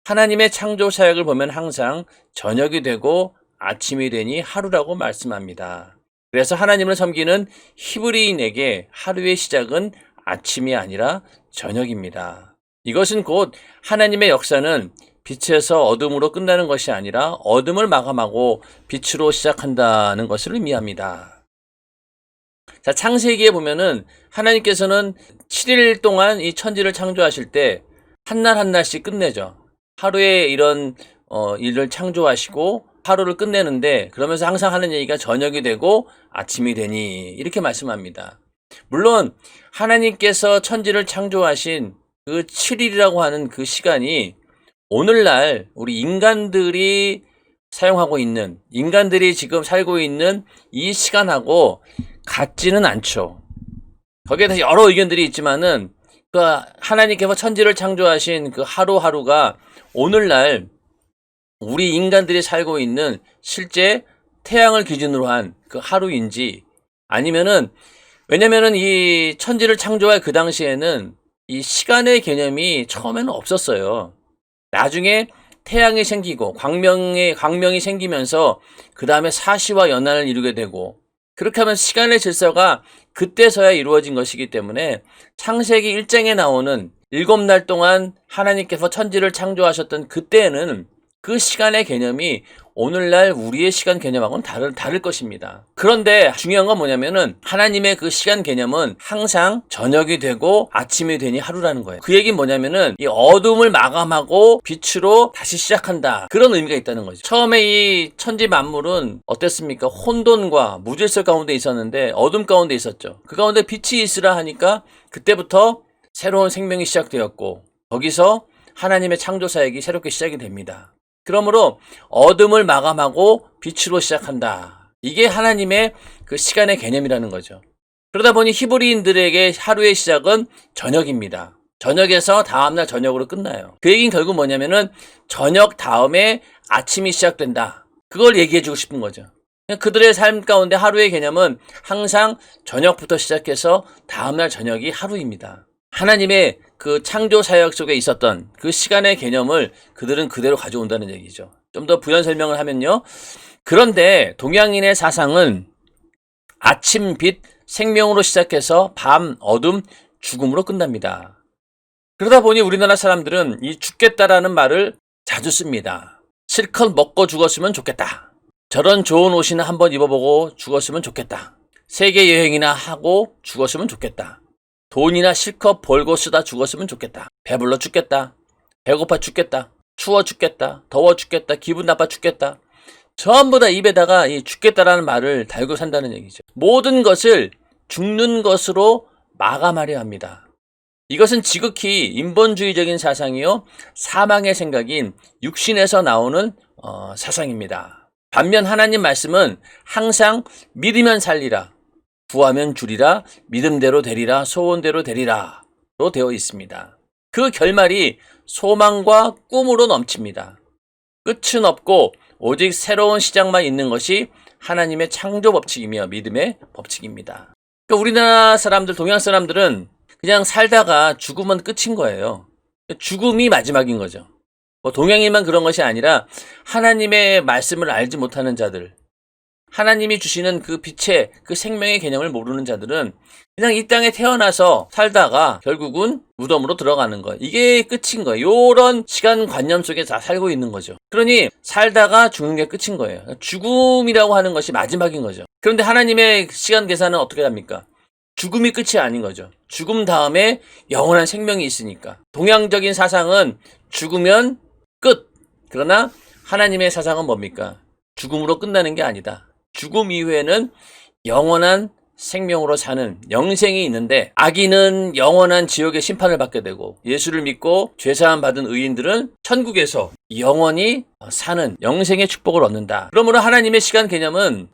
하나님의 창조 사역을 보면 항상 저녁이 되고 아침이 되니 하루라고 말씀합니다. 그래서 하나님을 섬기는 히브리인에게 하루의 시작은 아침이 아니라 저녁입니다. 이것은 곧 하나님의 역사는 빛에서 어둠으로 끝나는 것이 아니라 어둠을 마감하고 빛으로 시작한다는 것을 의미합니다. 자, 창세기에 보면은 하나님께서는 7일 동안 이 천지를 창조하실 때 한 날 한 날씩 끝내죠. 하루에 이런 일을 창조하시고 하루를 끝내는데, 그러면서 항상 하는 얘기가 저녁이 되고 아침이 되니 이렇게 말씀합니다. 물론 하나님께서 천지를 창조하신 그 7일이라고 하는 그 시간이 오늘날 우리 인간들이 사용하고 있는, 인간들이 지금 살고 있는 이 시간하고 같지는 않죠. 거기에 대해서 여러 의견들이 있지만은 그 하나님께서 천지를 창조하신 그 하루하루가 오늘날 우리 인간들이 살고 있는 실제 태양을 기준으로 한 그 하루인지, 아니면은, 왜냐면은 이 천지를 창조할 그 당시에는 이 시간의 개념이 처음에는 없었어요. 나중에 태양이 생기고 광명이 생기면서 그 다음에 사시와 연한을 이루게 되고, 그렇게 하면 시간의 질서가 그때서야 이루어진 것이기 때문에 창세기 1장에 나오는 7날 동안 하나님께서 천지를 창조하셨던 그때는 그 시간의 개념이 오늘날 우리의 시간 개념하고는 다를 것입니다. 그런데 중요한 건 뭐냐면은 하나님의 그 시간 개념은 항상 저녁이 되고 아침이 되니 하루라는 거예요. 그 얘기는 뭐냐면은 이 어둠을 마감하고 빛으로 다시 시작한다. 그런 의미가 있다는 거죠. 처음에 이 천지 만물은 어땠습니까? 혼돈과 무질서 가운데 있었는데 어둠 가운데 있었죠. 그 가운데 빛이 있으라 하니까 그때부터 새로운 생명이 시작되었고 거기서 하나님의 창조 사역이 새롭게 시작이 됩니다. 그러므로 어둠을 마감하고 빛으로 시작한다. 이게 하나님의 그 시간의 개념이라는 거죠. 그러다 보니 히브리인들에게 하루의 시작은 저녁입니다. 저녁에서 다음날 저녁으로 끝나요. 그 얘기는 결국 뭐냐면은 저녁 다음에 아침이 시작된다. 그걸 얘기해주고 싶은 거죠. 그들의 삶 가운데 하루의 개념은 항상 저녁부터 시작해서 다음날 저녁이 하루입니다. 하나님의 그 창조 사역 속에 있었던 그 시간의 개념을 그들은 그대로 가져온다는 얘기죠. 좀 더 부연 설명을 하면요. 그런데 동양인의 사상은 아침 빛 생명으로 시작해서 밤 어둠 죽음으로 끝납니다. 그러다 보니 우리나라 사람들은 이 죽겠다라는 말을 자주 씁니다. 실컷 먹고 죽었으면 좋겠다. 저런 좋은 옷이나 한번 입어보고 죽었으면 좋겠다. 세계 여행이나 하고 죽었으면 좋겠다. 돈이나 실컷 벌고 쓰다 죽었으면 좋겠다. 배불러 죽겠다. 배고파 죽겠다. 추워 죽겠다. 더워 죽겠다. 기분 나빠 죽겠다. 전부 다 입에다가 이 죽겠다라는 말을 달고 산다는 얘기죠. 모든 것을 죽는 것으로 마감하려 합니다. 이것은 지극히 인본주의적인 사상이요. 사망의 생각인 육신에서 나오는 사상입니다. 반면 하나님 말씀은 항상 믿으면 살리라. 구하면 주리라, 믿음대로 되리라, 소원대로 되리라 로 되어 있습니다. 그 결말이 소망과 꿈으로 넘칩니다. 끝은 없고 오직 새로운 시작만 있는 것이 하나님의 창조 법칙이며 믿음의 법칙입니다. 그러니까 우리나라 사람들, 동양 사람들은 그냥 살다가 죽으면 끝인 거예요. 죽음이 마지막인 거죠. 동양인만 그런 것이 아니라 하나님의 말씀을 알지 못하는 자들, 하나님이 주시는 그 빛의 그 생명의 개념을 모르는 자들은 그냥 이 땅에 태어나서 살다가 결국은 무덤으로 들어가는 거예요. 이게 끝인 거예요. 이런 시간관념 속에 다 살고 있는 거죠. 그러니 살다가 죽는 게 끝인 거예요. 죽음이라고 하는 것이 마지막인 거죠. 그런데 하나님의 시간 계산은 어떻게 합니까? 죽음이 끝이 아닌 거죠. 죽음 다음에 영원한 생명이 있으니까. 동양적인 사상은 죽으면 끝. 그러나 하나님의 사상은 뭡니까? 죽음으로 끝나는 게 아니다. 죽음 이후에는 영원한 생명으로 사는 영생이 있는데 악인은 영원한 지옥의 심판을 받게 되고 예수를 믿고 죄사함 받은 의인들은 천국에서 영원히 사는 영생의 축복을 얻는다. 그러므로 하나님의 시간 개념은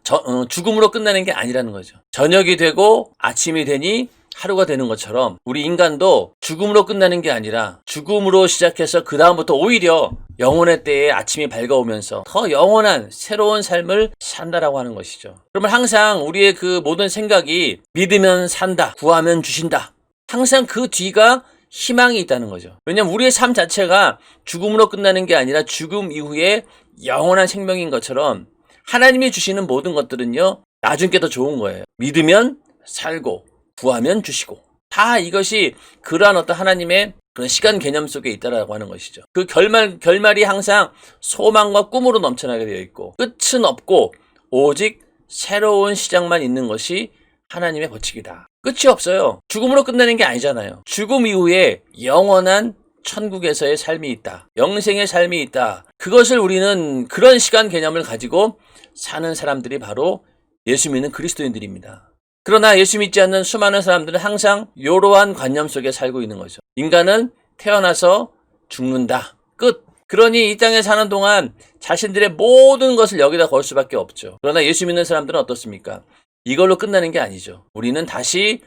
죽음으로 끝나는 게 아니라는 거죠. 저녁이 되고 아침이 되니 하루가 되는 것처럼 우리 인간도 죽음으로 끝나는 게 아니라 죽음으로 시작해서 그 다음부터 오히려 영혼의 때에 아침이 밝아오면서 더 영원한 새로운 삶을 산다라고 하는 것이죠. 그러면 항상 우리의 그 모든 생각이 믿으면 산다, 구하면 주신다. 항상 그 뒤가 희망이 있다는 거죠. 왜냐하면 우리의 삶 자체가 죽음으로 끝나는 게 아니라 죽음 이후에 영원한 생명인 것처럼 하나님이 주시는 모든 것들은요, 나중 게 더 좋은 거예요. 믿으면 살고 구하면 주시고 다 이것이 그러한 어떤 하나님의 그런 시간 개념 속에 있다라고 하는 것이죠. 그 결말이 항상 소망과 꿈으로 넘쳐나게 되어 있고 끝은 없고 오직 새로운 시작만 있는 것이 하나님의 법칙이다. 끝이 없어요. 죽음으로 끝나는 게 아니잖아요. 죽음 이후에 영원한 천국에서의 삶이 있다. 영생의 삶이 있다. 그것을 우리는 그런 시간 개념을 가지고 사는 사람들이 바로 예수 믿는 그리스도인들입니다. 그러나 예수 믿지 않는 수많은 사람들은 항상 이러한 관념 속에 살고 있는 거죠. 인간은 태어나서 죽는다. 끝. 그러니 이 땅에 사는 동안 자신들의 모든 것을 여기다 걸 수밖에 없죠. 그러나 예수 믿는 사람들은 어떻습니까? 이걸로 끝나는 게 아니죠. 우리는 다시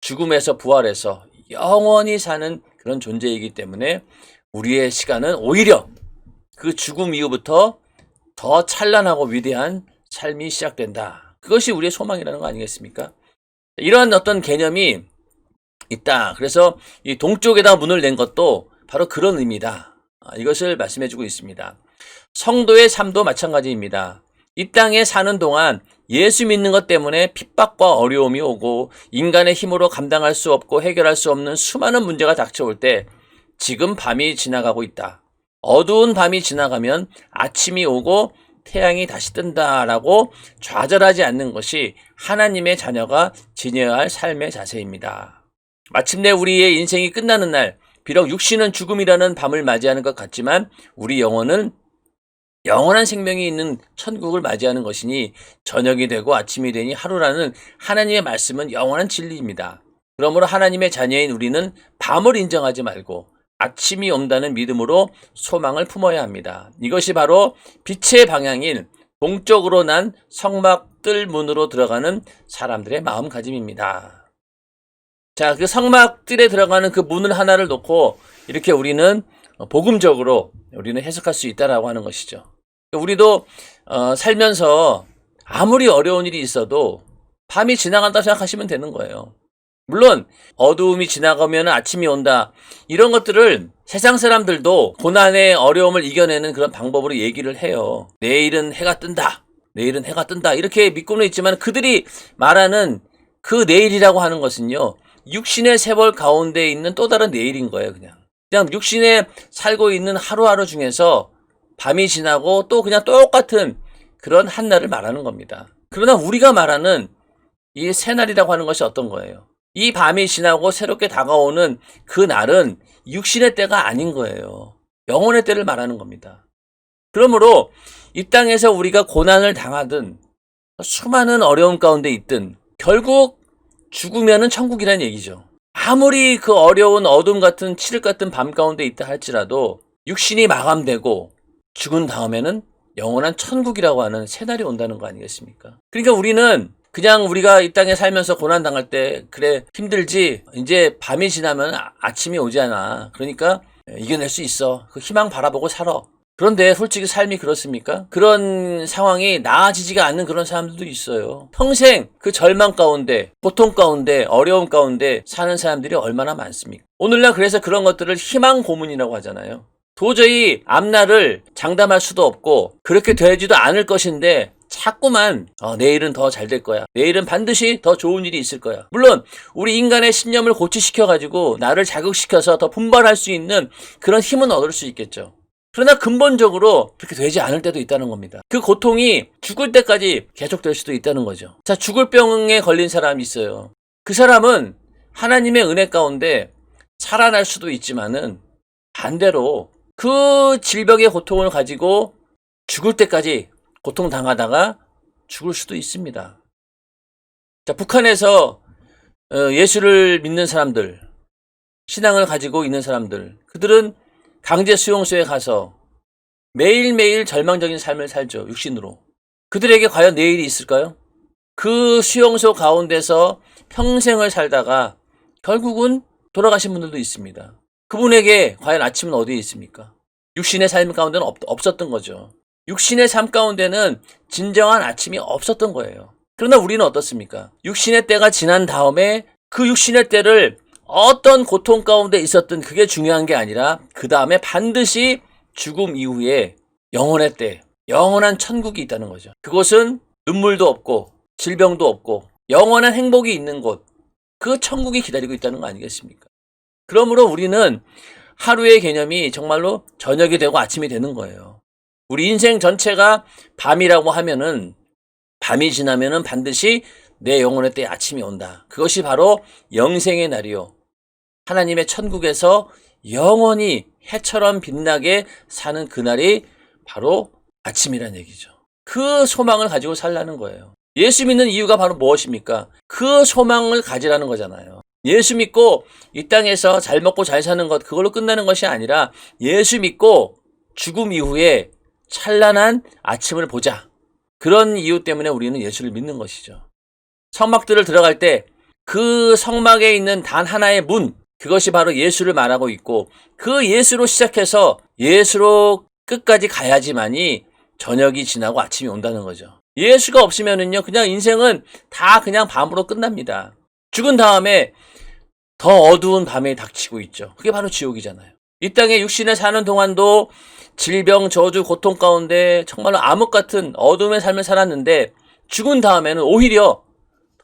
죽음에서 부활해서 영원히 사는 그런 존재이기 때문에 우리의 시간은 오히려 그 죽음 이후부터 더 찬란하고 위대한 삶이 시작된다. 그것이 우리의 소망이라는 거 아니겠습니까? 이러한 어떤 개념이 있다. 그래서 이 동쪽에다 문을 낸 것도 바로 그런 의미다. 이것을 말씀해주고 있습니다. 성도의 삶도 마찬가지입니다. 이 땅에 사는 동안 예수 믿는 것 때문에 핍박과 어려움이 오고 인간의 힘으로 감당할 수 없고 해결할 수 없는 수많은 문제가 닥쳐올 때 지금 밤이 지나가고 있다. 어두운 밤이 지나가면 아침이 오고 태양이 다시 뜬다라고 좌절하지 않는 것이 하나님의 자녀가 지녀야 할 삶의 자세입니다. 마침내 우리의 인생이 끝나는 날, 비록 육신은 죽음이라는 밤을 맞이하는 것 같지만 우리 영혼은 영원한 생명이 있는 천국을 맞이하는 것이니 저녁이 되고 아침이 되니 하루라는 하나님의 말씀은 영원한 진리입니다. 그러므로 하나님의 자녀인 우리는 밤을 인정하지 말고 아침이 온다는 믿음으로 소망을 품어야 합니다. 이것이 바로 빛의 방향인 동쪽으로 난 성막들 문으로 들어가는 사람들의 마음가짐입니다. 자, 그 성막들에 들어가는 그 문을 하나를 놓고 이렇게 우리는 복음적으로 우리는 해석할 수 있다라고 하는 것이죠. 우리도 살면서 아무리 어려운 일이 있어도 밤이 지나간다 생각하시면 되는 거예요. 물론 어두움이 지나가면 아침이 온다, 이런 것들을 세상 사람들도 고난의 어려움을 이겨내는 그런 방법으로 얘기를 해요. 내일은 해가 뜬다, 내일은 해가 뜬다, 이렇게 믿고는 있지만 그들이 말하는 그 내일이라고 하는 것은요, 육신의 세월 가운데 있는 또 다른 내일인 거예요. 그냥 육신에 살고 있는 하루하루 중에서 밤이 지나고 또 그냥 똑같은 그런 한날을 말하는 겁니다. 그러나 우리가 말하는 이 새날이라고 하는 것이 어떤 거예요? 이 밤이 지나고 새롭게 다가오는 그 날은 육신의 때가 아닌 거예요. 영혼의 때를 말하는 겁니다. 그러므로 이 땅에서 우리가 고난을 당하든 수많은 어려움 가운데 있든 결국 죽으면은 천국이라는 얘기죠. 아무리 그 어려운 어둠 같은 칠흑 같은 밤 가운데 있다 할지라도 육신이 마감되고 죽은 다음에는 영원한 천국이라고 하는 새날이 온다는 거 아니겠습니까? 그러니까 우리는 그냥 우리가 이 땅에 살면서 고난 당할 때 그래 힘들지, 이제 밤이 지나면 아침이 오잖아, 그러니까 이겨낼 수 있어, 그 희망 바라보고 살아. 그런데 솔직히 삶이 그렇습니까? 그런 상황이 나아지지가 않는 그런 사람들도 있어요. 평생 그 절망 가운데, 고통 가운데, 어려움 가운데 사는 사람들이 얼마나 많습니까? 오늘날 그래서 그런 것들을 희망 고문이라고 하잖아요. 도저히 앞날을 장담할 수도 없고 그렇게 되지도 않을 것인데 자꾸만 내일은 더 잘 될 거야, 내일은 반드시 더 좋은 일이 있을 거야. 물론 우리 인간의 신념을 고치시켜가지고 나를 자극시켜서 더 분발할 수 있는 그런 힘은 얻을 수 있겠죠. 그러나 근본적으로 그렇게 되지 않을 때도 있다는 겁니다. 그 고통이 죽을 때까지 계속될 수도 있다는 거죠. 자, 죽을 병에 걸린 사람이 있어요. 그 사람은 하나님의 은혜 가운데 살아날 수도 있지만은 반대로 그 질병의 고통을 가지고 죽을 때까지 고통당하다가 죽을 수도 있습니다. 자, 북한에서 예수를 믿는 사람들, 신앙을 가지고 있는 사람들, 그들은 강제 수용소에 가서 매일매일 절망적인 삶을 살죠. 육신으로. 그들에게 과연 내일이 있을까요? 그 수용소 가운데서 평생을 살다가 결국은 돌아가신 분들도 있습니다. 그분에게 과연 아침은 어디에 있습니까? 육신의 삶 가운데는 없었던 거죠. 육신의 삶 가운데는 진정한 아침이 없었던 거예요. 그러나 우리는 어떻습니까? 육신의 때가 지난 다음에 그 육신의 때를 어떤 고통 가운데 있었든 그게 중요한 게 아니라 그 다음에 반드시 죽음 이후에 영혼의 때, 영원한 천국이 있다는 거죠. 그곳은 눈물도 없고 질병도 없고 영원한 행복이 있는 곳, 그 천국이 기다리고 있다는 거 아니겠습니까? 그러므로 우리는 하루의 개념이 정말로 저녁이 되고 아침이 되는 거예요. 우리 인생 전체가 밤이라고 하면은 밤이 지나면은 반드시 내 영혼의 때에 아침이 온다. 그것이 바로 영생의 날이요, 하나님의 천국에서 영원히 해처럼 빛나게 사는 그날이 바로 아침이란 얘기죠. 그 소망을 가지고 살라는 거예요. 예수 믿는 이유가 바로 무엇입니까? 그 소망을 가지라는 거잖아요. 예수 믿고 이 땅에서 잘 먹고 잘 사는 것, 그걸로 끝나는 것이 아니라 예수 믿고 죽음 이후에 찬란한 아침을 보자. 그런 이유 때문에 우리는 예수를 믿는 것이죠. 성막들을 들어갈 때 그 성막에 있는 단 하나의 문, 그것이 바로 예수를 말하고 있고 그 예수로 시작해서 예수로 끝까지 가야지만이 저녁이 지나고 아침이 온다는 거죠. 예수가 없으면은요, 그냥 인생은 다 그냥 밤으로 끝납니다. 죽은 다음에 더 어두운 밤에 닥치고 있죠. 그게 바로 지옥이잖아요. 이 땅에 육신에 사는 동안도 질병, 저주, 고통 가운데 정말로 암흑 같은 어둠의 삶을 살았는데 죽은 다음에는 오히려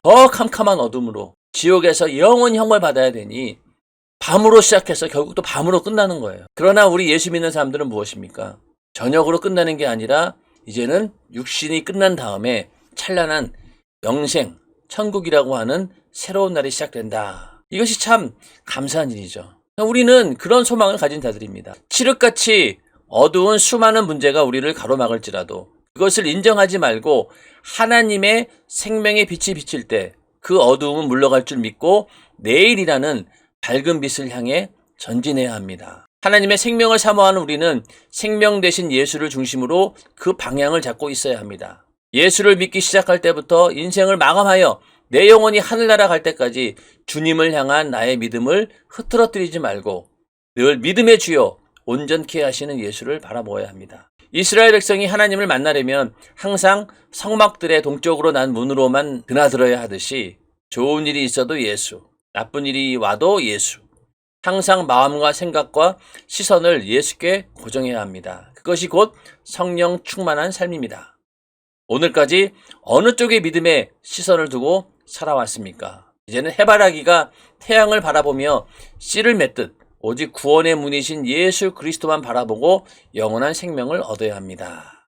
더 캄캄한 어둠으로 지옥에서 영원 형을 받아야 되니 밤으로 시작해서 결국 또 밤으로 끝나는 거예요. 그러나 우리 예수 믿는 사람들은 무엇입니까? 저녁으로 끝나는 게 아니라 이제는 육신이 끝난 다음에 찬란한 영생, 천국이라고 하는 새로운 날이 시작된다. 이것이 참 감사한 일이죠. 우리는 그런 소망을 가진 자들입니다. 칠흑같이 어두운 수많은 문제가 우리를 가로막을지라도 그것을 인정하지 말고 하나님의 생명의 빛이 비칠 때 그 어두움은 물러갈 줄 믿고 내일이라는 밝은 빛을 향해 전진해야 합니다. 하나님의 생명을 사모하는 우리는 생명 되신 예수를 중심으로 그 방향을 잡고 있어야 합니다. 예수를 믿기 시작할 때부터 인생을 마감하여 내 영혼이 하늘나라 갈 때까지 주님을 향한 나의 믿음을 흐트러뜨리지 말고 늘 믿음의 주여 온전케 하시는 예수를 바라보아야 합니다. 이스라엘 백성이 하나님을 만나려면 항상 성막들의 동쪽으로 난 문으로만 드나들어야 하듯이 좋은 일이 있어도 예수, 나쁜 일이 와도 예수, 항상 마음과 생각과 시선을 예수께 고정해야 합니다. 그것이 곧 성령 충만한 삶입니다. 오늘까지 어느 쪽의 믿음에 시선을 두고 살아왔습니까? 이제는 해바라기가 태양을 바라보며 씨를 맺듯 오직 구원의 문이신 예수 그리스도만 바라보고 영원한 생명을 얻어야 합니다.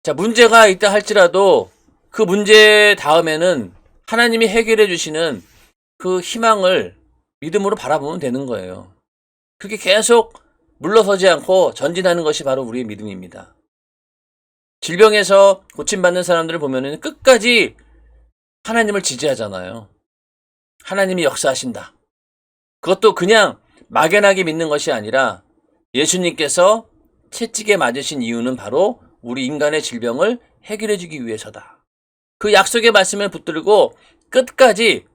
자, 문제가 있다 할지라도 그 문제 다음에는 하나님이 해결해 주시는 그 희망을 믿음으로 바라보면 되는 거예요. 그렇게 계속 물러서지 않고 전진하는 것이 바로 우리의 믿음입니다. 질병에서 고침받는 사람들을 보면은 끝까지 하나님을 지지하잖아요. 하나님이 역사하신다. 그것도 그냥 막연하게 믿는 것이 아니라 예수님께서 채찍에 맞으신 이유는 바로 우리 인간의 질병을 해결해 주기 위해서다. 그 약속의 말씀을 붙들고 끝까지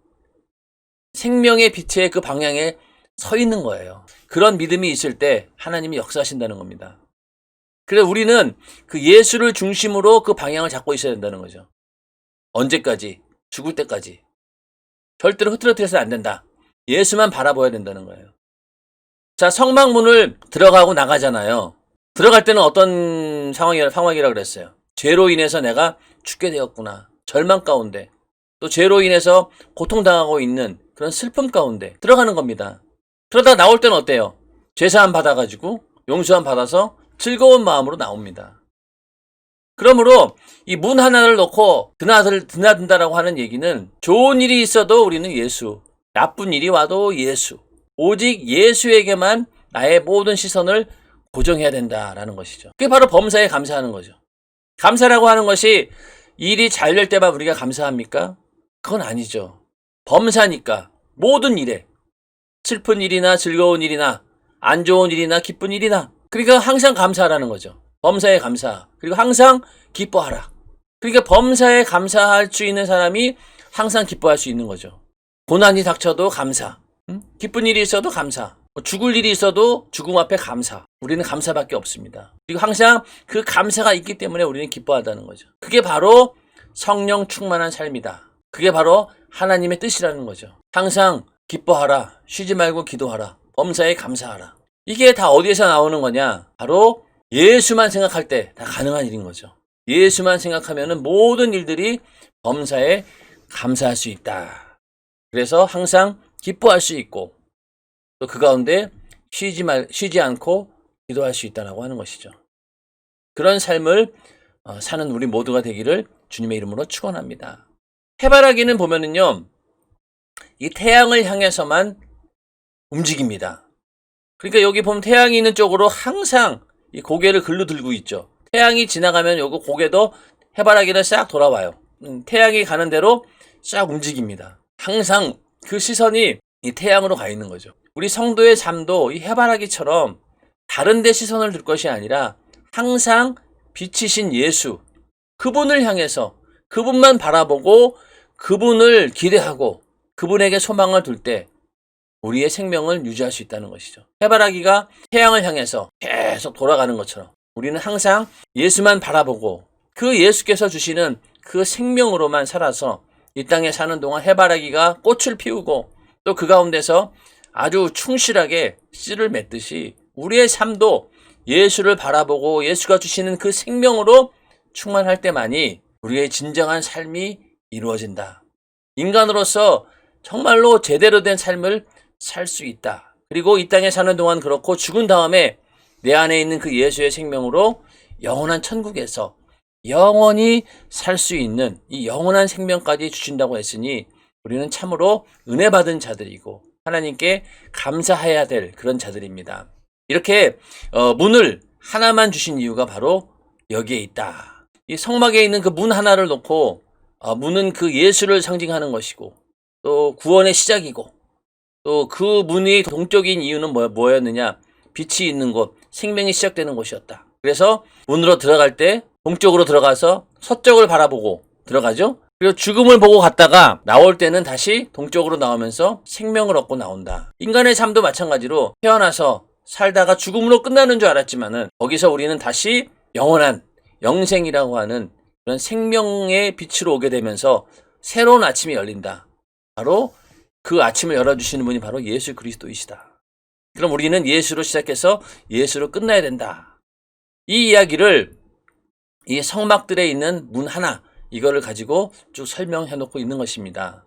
생명의 빛의 그 방향에 서 있는 거예요. 그런 믿음이 있을 때 하나님이 역사하신다는 겁니다. 그래서 우리는 그 예수를 중심으로 그 방향을 잡고 있어야 된다는 거죠. 언제까지? 죽을 때까지. 절대로 흐트러뜨려서는 안 된다. 예수만 바라봐야 된다는 거예요. 자, 성막문을 들어가고 나가잖아요. 들어갈 때는 어떤 상황이라고 그랬어요? 죄로 인해서 내가 죽게 되었구나. 절망 가운데. 또 죄로 인해서 고통당하고 있는 그런 슬픔 가운데 들어가는 겁니다. 그러다 나올 때는 어때요? 죄사함 받아가지고 용서함 받아서 즐거운 마음으로 나옵니다. 그러므로 이 문 하나를 놓고 드나든다라고 하는 얘기는 좋은 일이 있어도 우리는 예수, 나쁜 일이 와도 예수, 오직 예수에게만 나의 모든 시선을 고정해야 된다라는 것이죠. 그게 바로 범사에 감사하는 거죠. 감사라고 하는 것이 일이 잘 될 때만 우리가 감사합니까? 그건 아니죠. 범사니까 모든 일에 슬픈 일이나 즐거운 일이나 안 좋은 일이나 기쁜 일이나 그러니까 항상 감사하라는 거죠. 범사에 감사. 그리고 항상 기뻐하라. 그러니까 범사에 감사할 수 있는 사람이 항상 기뻐할 수 있는 거죠. 고난이 닥쳐도 감사. 기쁜 일이 있어도 감사. 죽을 일이 있어도 죽음 앞에 감사. 우리는 감사밖에 없습니다. 그리고 항상 그 감사가 있기 때문에 우리는 기뻐한다는 거죠. 그게 바로 성령 충만한 삶이다. 그게 바로 하나님의 뜻이라는 거죠. 항상 기뻐하라. 쉬지 말고 기도하라. 범사에 감사하라. 이게 다 어디에서 나오는 거냐? 바로 예수만 생각할 때 다 가능한 일인 거죠. 예수만 생각하면은 모든 일들이 범사에 감사할 수 있다. 그래서 항상 기뻐할 수 있고 또 그 가운데 쉬지 않고 기도할 수 있다라고 하는 것이죠. 그런 삶을 사는 우리 모두가 되기를 주님의 이름으로 축원합니다. 해바라기는 보면은요, 이 태양을 향해서만 움직입니다. 그러니까 여기 보면 태양이 있는 쪽으로 항상 이 고개를 글로 들고 있죠. 태양이 지나가면 요거 고개도 해바라기를 싹 돌아와요. 태양이 가는 대로 싹 움직입니다. 항상 그 시선이 이 태양으로 가 있는 거죠. 우리 성도의 삶도 이 해바라기처럼 다른 데 시선을 둘 것이 아니라 항상 빛이신 예수, 그분을 향해서 그분만 바라보고 그분을 기대하고 그분에게 소망을 둘 때 우리의 생명을 유지할 수 있다는 것이죠. 해바라기가 태양을 향해서 계속 돌아가는 것처럼 우리는 항상 예수만 바라보고 그 예수께서 주시는 그 생명으로만 살아서 이 땅에 사는 동안 해바라기가 꽃을 피우고 또 그 가운데서 아주 충실하게 씨를 맺듯이 우리의 삶도 예수를 바라보고 예수가 주시는 그 생명으로 충만할 때만이 우리의 진정한 삶이 이루어진다. 인간으로서 정말로 제대로 된 삶을 살 수 있다. 그리고 이 땅에 사는 동안 그렇고 죽은 다음에 내 안에 있는 그 예수의 생명으로 영원한 천국에서 영원히 살 수 있는 이 영원한 생명까지 주신다고 했으니 우리는 참으로 은혜 받은 자들이고 하나님께 감사해야 될 그런 자들입니다. 이렇게 문을 하나만 주신 이유가 바로 여기에 있다. 이 성막에 있는 그 문 하나를 놓고 문은 그 예수를 상징하는 것이고 또 구원의 시작이고 또 그 문이 동쪽인 이유는 뭐였느냐? 빛이 있는 곳, 생명이 시작되는 곳이었다. 그래서 문으로 들어갈 때 동쪽으로 들어가서 서쪽을 바라보고 들어가죠. 그리고 죽음을 보고 갔다가 나올 때는 다시 동쪽으로 나오면서 생명을 얻고 나온다. 인간의 삶도 마찬가지로 태어나서 살다가 죽음으로 끝나는 줄 알았지만은 거기서 우리는 다시 영원한 영생이라고 하는 그런 생명의 빛으로 오게 되면서 새로운 아침이 열린다. 바로 그 아침을 열어주시는 분이 바로 예수 그리스도이시다. 그럼 우리는 예수로 시작해서 예수로 끝나야 된다. 이 이야기를 이 성막들에 있는 문 하나 이거를 가지고 쭉 설명해 놓고 있는 것입니다.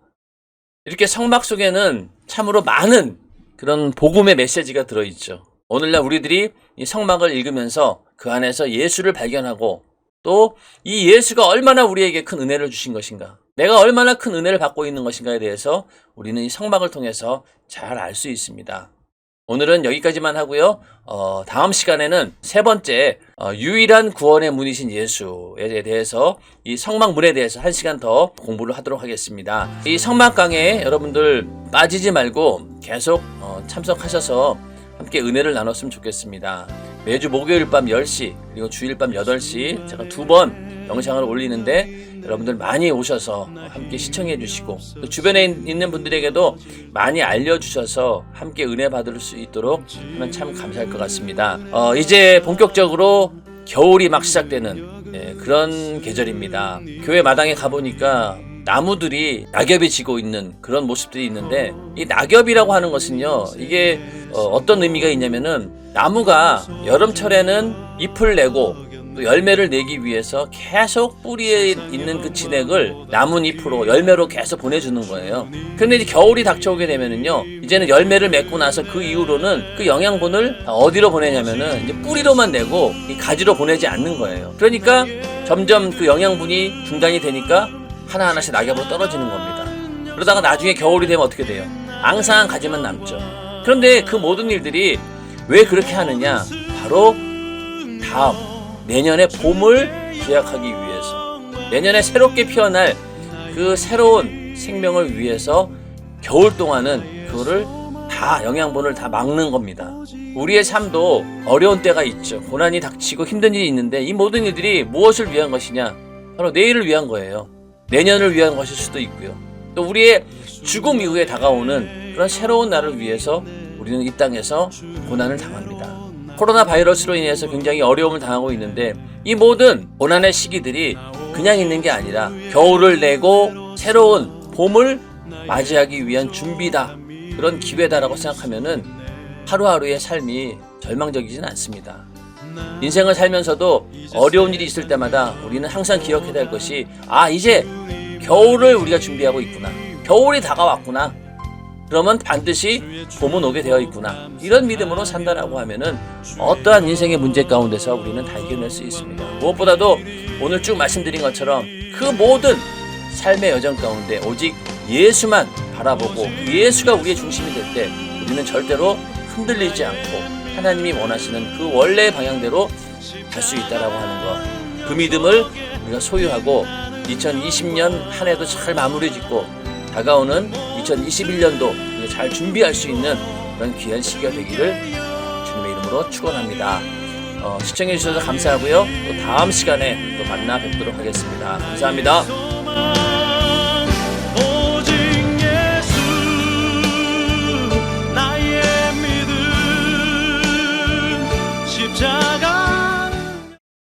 이렇게 성막 속에는 참으로 많은 그런 복음의 메시지가 들어있죠. 오늘날 우리들이 이 성막을 읽으면서 그 안에서 예수를 발견하고 또 이 예수가 얼마나 우리에게 큰 은혜를 주신 것인가, 내가 얼마나 큰 은혜를 받고 있는 것인가에 대해서 우리는 이 성막을 통해서 잘 알 수 있습니다. 오늘은 여기까지만 하고요. 다음 시간에는 세 번째 유일한 구원의 문이신 예수에 대해서 이 성막문에 대해서 1시간 더 공부를 하도록 하겠습니다. 이 성막강에 여러분들 빠지지 말고 계속 참석하셔서 함께 은혜를 나눴으면 좋겠습니다. 매주 목요일 밤 10시 그리고 주일 밤 8시 제가 2번 영상을 올리는데 여러분들 많이 오셔서 함께 시청해 주시고 또 주변에 있는 분들에게도 많이 알려주셔서 함께 은혜 받을 수 있도록 하면 참 감사할 것 같습니다. 이제 본격적으로 겨울이 막 시작되는 그런 계절입니다. 교회 마당에 가보니까 나무들이 낙엽이 지고 있는 그런 모습들이 있는데 이 낙엽이라고 하는 것은요, 이게 어떤 의미가 있냐면은 나무가 여름철에는 잎을 내고 또 열매를 내기 위해서 계속 뿌리에 있는 그 진액을 나뭇잎으로 열매로 계속 보내주는 거예요. 그런데 이제 겨울이 닥쳐오게 되면은요, 이제는 열매를 맺고 나서 그 이후로는 그 영양분을 어디로 보내냐면은 이제 뿌리로만 내고 이 가지로 보내지 않는 거예요. 그러니까 점점 그 영양분이 중단이 되니까 하나하나씩 낙엽으로 떨어지는 겁니다. 그러다가 나중에 겨울이 되면 어떻게 돼요? 앙상한 가지만 남죠. 그런데 그 모든 일들이 왜 그렇게 하느냐? 바로 다음 내년의 봄을 기약하기 위해서, 내년에 새롭게 피어날 그 새로운 생명을 위해서 겨울 동안은 그거를 다 영양분을 다 막는 겁니다. 우리의 삶도 어려운 때가 있죠. 고난이 닥치고 힘든 일이 있는데 이 모든 일들이 무엇을 위한 것이냐? 바로 내일을 위한 거예요. 내년을 위한 것일 수도 있고요. 또 우리의 죽음 이후에 다가오는 그런 새로운 날을 위해서 우리는 이 땅에서 고난을 당합니다. 코로나 바이러스로 인해서 굉장히 어려움을 당하고 있는데 이 모든 고난의 시기들이 그냥 있는 게 아니라 겨울을 내고 새로운 봄을 맞이하기 위한 준비다, 그런 기회다라고 생각하면은 하루하루의 삶이 절망적이진 않습니다. 인생을 살면서도 어려운 일이 있을 때마다 우리는 항상 기억해야 될 것이, 이제 겨울을 우리가 준비하고 있구나, 겨울이 다가왔구나, 그러면 반드시 봄은 오게 되어 있구나, 이런 믿음으로 산다라고 하면은 어떠한 인생의 문제 가운데서 우리는 다 이겨낼 수 있습니다. 무엇보다도 오늘 쭉 말씀드린 것처럼 그 모든 삶의 여정 가운데 오직 예수만 바라보고 예수가 우리의 중심이 될 때 우리는 절대로 흔들리지 않고 하나님이 원하시는 그 원래의 방향대로 갈 수 있다라고 하는 것, 그 믿음을 우리가 소유하고 2020년 한 해도 잘 마무리 짓고 다가오는 2021년도 우리가 잘 준비할 수 있는 그런 귀한 시기가 되기를 주님의 이름으로 축원합니다. 시청해 주셔서 감사하고요. 또 다음 시간에 또 만나 뵙도록 하겠습니다. 감사합니다. 오직 예수 나의 믿음 십자가